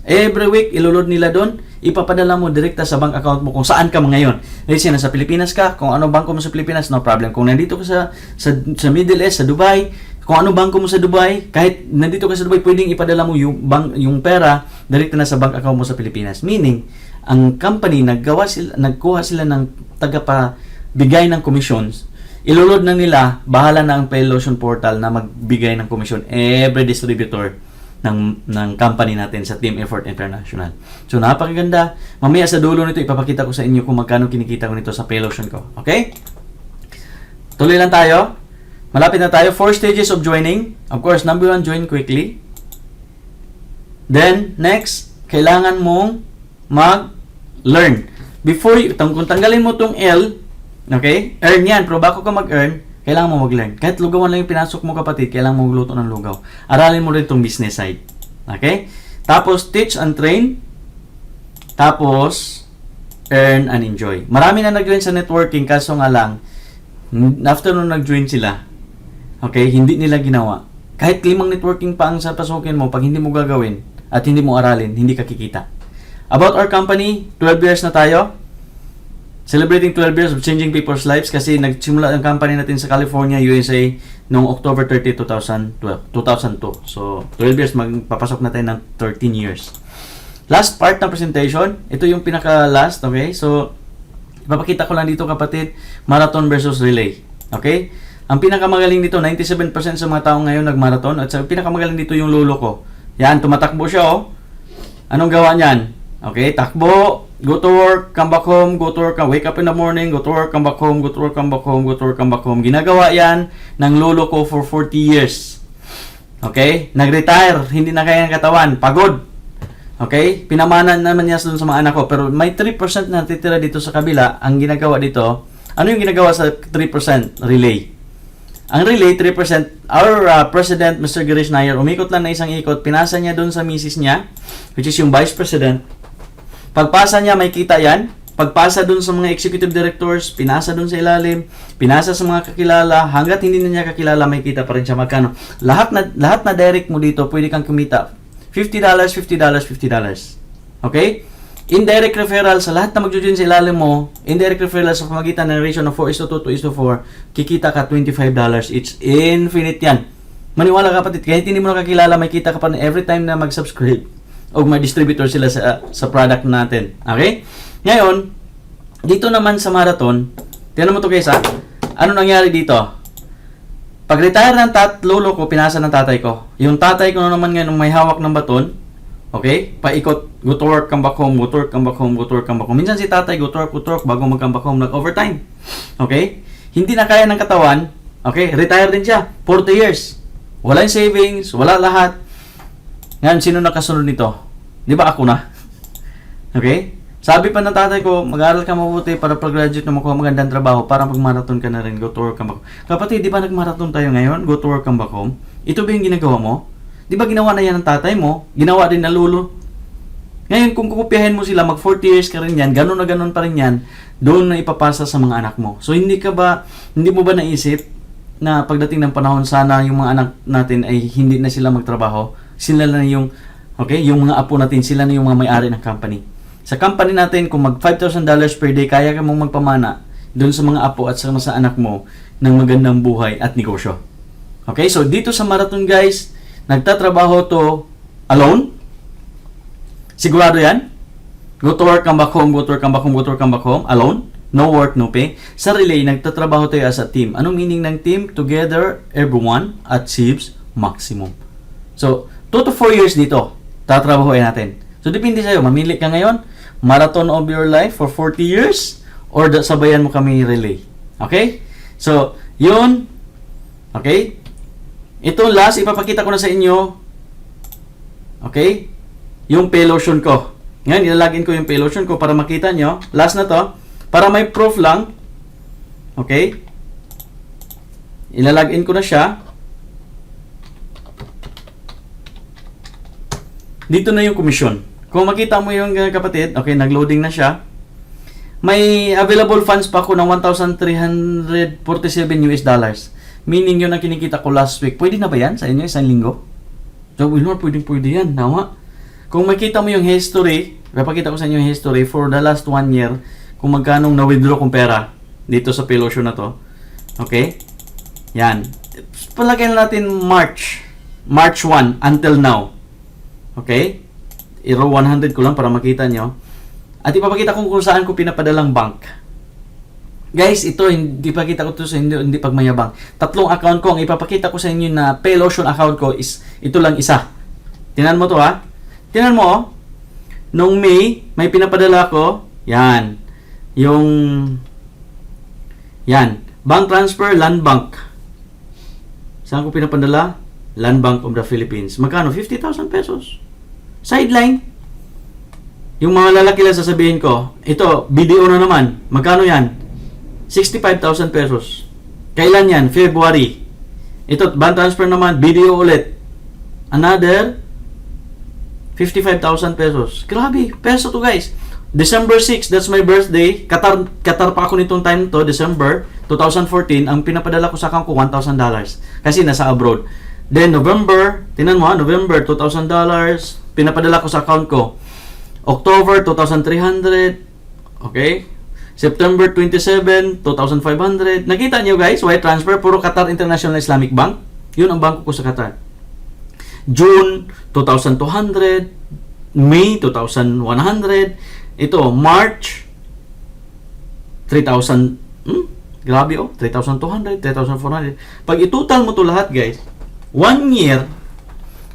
every week, ilulod nila doon, ipapadala mo direkta sa bank account mo kung saan ka ngayon. Let's say, nasa Pilipinas ka, kung ano bangko mo sa Pilipinas, no problem. Kung nandito ka sa Middle East, sa Dubai, kung ano bangko mo sa Dubai, kahit nandito ka sa Dubai, pwedeng ipadala mo yung pera direkta na sa bank account mo sa Pilipinas. Meaning, ang company, nagkuha sila ng tagapabigay ng commissions, ilulod na nila, bahala na ang PayLotion Portal na magbigay ng commission every distributor ng company natin sa Team Effort International. So, napakaganda. Mamaya sa dulo nito, ipapakita ko sa inyo kung magkano kinikita ko nito sa PayLotion ko. Okay? Tuloy lang tayo. Malapit na tayo. 4 stages of joining. Of course, number 1, join quickly. Then, next, kailangan mong mag-learn. Kung tanggalin mo tong L, okay? Earn yan. Pero bago ka mag-earn, kailangan mo mag-learn. Kahit lugawan lang yung pinasok mo, kapatid, kailangan mo magluto ng lugaw. Aralin mo rin itong business side. Okay? Tapos, teach and train. Tapos, earn and enjoy. Marami na nag-join sa networking, kaso nga lang, after nung nag-join sila, okay, hindi nila ginawa. Kahit 5 networking pa ang sa pasukin mo, pag hindi mo gagawin at hindi mo aralin, hindi ka kikita. About our company, 12 years na tayo. Celebrating 12 years of changing people's lives kasi nagsimula ang company natin sa California, USA noong October 30, 2002. So, 12 years, magpapasok na tayo ng 13 years. Last part ng presentation, ito yung pinaka-last, okay? So, ipapakita ko lang dito, kapatid, marathon versus relay. Okay? Ang pinakamagaling dito, 97% sa mga tao ngayon nag-marathon. At sa pinakamagaling dito yung lolo ko. Yan, tumatakbo siya, oh. Anong gawa niyan? Okay, takbo, go to work, come back home, go to work, wake up in the morning, go to work, come back home, go to work, come back home, go to work, come back home. Ginagawa yan ng lolo ko for 40 years. Okay? Nag-retire, hindi na kaya ng katawan, pagod. Okay? Pinamana naman niya dun sa mga anak ko. Pero may 3% na titira dito sa kabila. Ang ginagawa dito, ano yung ginagawa sa 3%? Relay. Ang relay, 3%, our President, Mr. Girish Nair, umikot lang na isang ikot, pinasa niya dun sa misis niya, which is yung Vice President. Pagpasa niya, may kita yan. Pagpasa dun sa mga executive directors, pinasa dun sa ilalim, pinasa sa mga kakilala, hanggat hindi na niya kakilala, may kita pa rin siya. Magkano? Lahat na direct mo dito, pwede kang kumita. $50, $50, $50. Okay? Indirect referral sa lahat na magjo-join sa ilalim mo, indirect referral sa pamagitan ng ratio ng 4:2 to 4, kikita ka $25. It's infinite yan. Maniwala kapatid, kahit hindi mo nakakilala, may kita ka pa every time na mag-subscribe o may distributor sila sa product natin. Okay? Ngayon, dito naman sa marathon, tingnan mo to guys ha, ano nangyari dito? Pag-retire ng lolo ko, pinasa ng tatay ko. Yung tatay ko na naman ngayon may hawak ng baton, okay? Paikot, go to work, come back home, go to work, come back home, go to work, come back home. Minsan si tatay, go to work, bago mag-come back home, nag-overtime. Okay? Hindi na kaya ng katawan, okay? Retire din siya, 40 years. Wala yung savings, wala lahat. Ngayon, sino nakasunod nito? Di ba ako na? Okay? Sabi pa ng tatay ko, mag-aaral ka mabuti para pag-graduate na makuha magandang trabaho para mag-marathon ka na rin, go to work, come back home. Kapatid, di ba nag-marathon tayo ngayon? Go to work, come back home. Ito ba yung ginagawa mo? Di ba ginawa na yan ng tatay mo? Ginawa din na lolo? Ngayon, kung kukupiyahin mo sila, mag 40 years ka rin yan, ganun na ganun pa rin yan, doon na ipapasa sa mga anak mo. So, hindi mo ba naisip na pagdating ng panahon, sana yung mga anak natin ay hindi na sila magtrabaho? Sila na yung, okay, yung mga apo natin, sila na yung mga may-ari ng company. Sa company natin, kung mag $5,000 per day, kaya ka mong magpamana doon sa mga apo at sa anak mo ng magandang buhay at negosyo. Okay, so dito sa marathon guys, nagtatrabaho to alone. Sigurado yan? Go to work, come back home, go to work, come back home, go to work, come back home. Alone. No work, no pay. Sa relay, nagtatrabaho tayo as a team. Anong meaning ng team? Together, everyone achieves maximum. So, 2 to 4 years dito, tatrabahoin natin. So, depende sa'yo. Mamili ka ngayon, marathon of your life for 40 years, or sabayan mo kami relay. Okay? So, yun. Okay? Ito last, ipapakita ko na sa inyo. Okay? Yung pay lotion ko. Ngayon, ilalagin ko yung pay lotion ko para makita nyo. Last na to. Para may proof lang. Okay? Ilalagin ko na siya. Dito na yung commission. Kung makita mo yung kapatid, okay, nag-loading na siya. May available funds pa ako ng $1,347. Meaning yun ang kinikita ko last week. Pwede na ba yan sa inyo isang linggo? So, Wilmar, pwede yan. Tama. Kung makita mo yung history, papakita ko sa inyo yung history for the last 1 year, kung magkanong na-withdraw kong pera dito sa Pilosyo na to. Okay? Yan. Palagay natin March 1 until now. Okay? I-row 100 ko lang para makita nyo. At ipapakita ko kung saan ko pinapadalang bank. Guys, ito, hindi pakita ko to sa hindi pagmayabang. 3 account ko. Ang ipapakita ko sa inyo na Pay Lotion account ko is ito lang isa. Tingnan mo to ha. Tingnan mo oh. Noong May, may pinapadala ko. Yan. Yan. Bank transfer, Land Bank. Saan ko pinapadala? Land Bank of the Philippines. Magkano? 50,000 pesos. Sideline. Yung mga lalaki lang sasabihin ko, ito, BDO na naman. Magkano yan? 65,000 pesos. Kailan yan? February. Ito, bank transfer naman, BDO ulit. Another 55,000 pesos. Grabe, peso to guys. December 6, that's my birthday. Qatar pa ako nitong time to, December 2014. Ang pinapadala ko sa account ko, $1,000. Kasi nasa abroad. Then November, tingnan mo ha, November, $2,000. Pinapadala ko sa account ko. October, 2,300. Okay? September 27, 2,500. Nakita niyo guys, wire transfer, puro Qatar International Islamic Bank. Yun ang bangko ko sa Qatar. June, 2,200. May, 2,100. Ito, March, 3,000. Grabe oh, 3,200, 3,400. Pag itotal mo to lahat guys, 1 year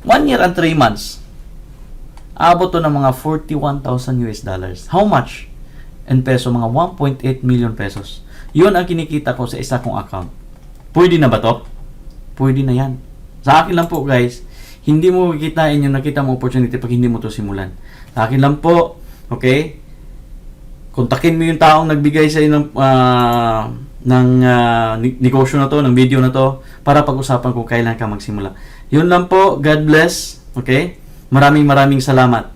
and 3 months, abot to ng mga $41,000. How much? In peso, mga 1.8 million pesos. Yun ang kinikita ko sa isa kong account. Pwede na ba to? Pwede na yan. Sa akin lang po guys, hindi mo kikitain yung nakita mo opportunity pag hindi mo to simulan. Akin lang po, okay? Kontakin mo yung taong nagbigay sa ng negosyo na to, ng video na to, para pag-usapan kung kailan ka magsimula. Yun lang po. God bless. Okay? Maraming salamat.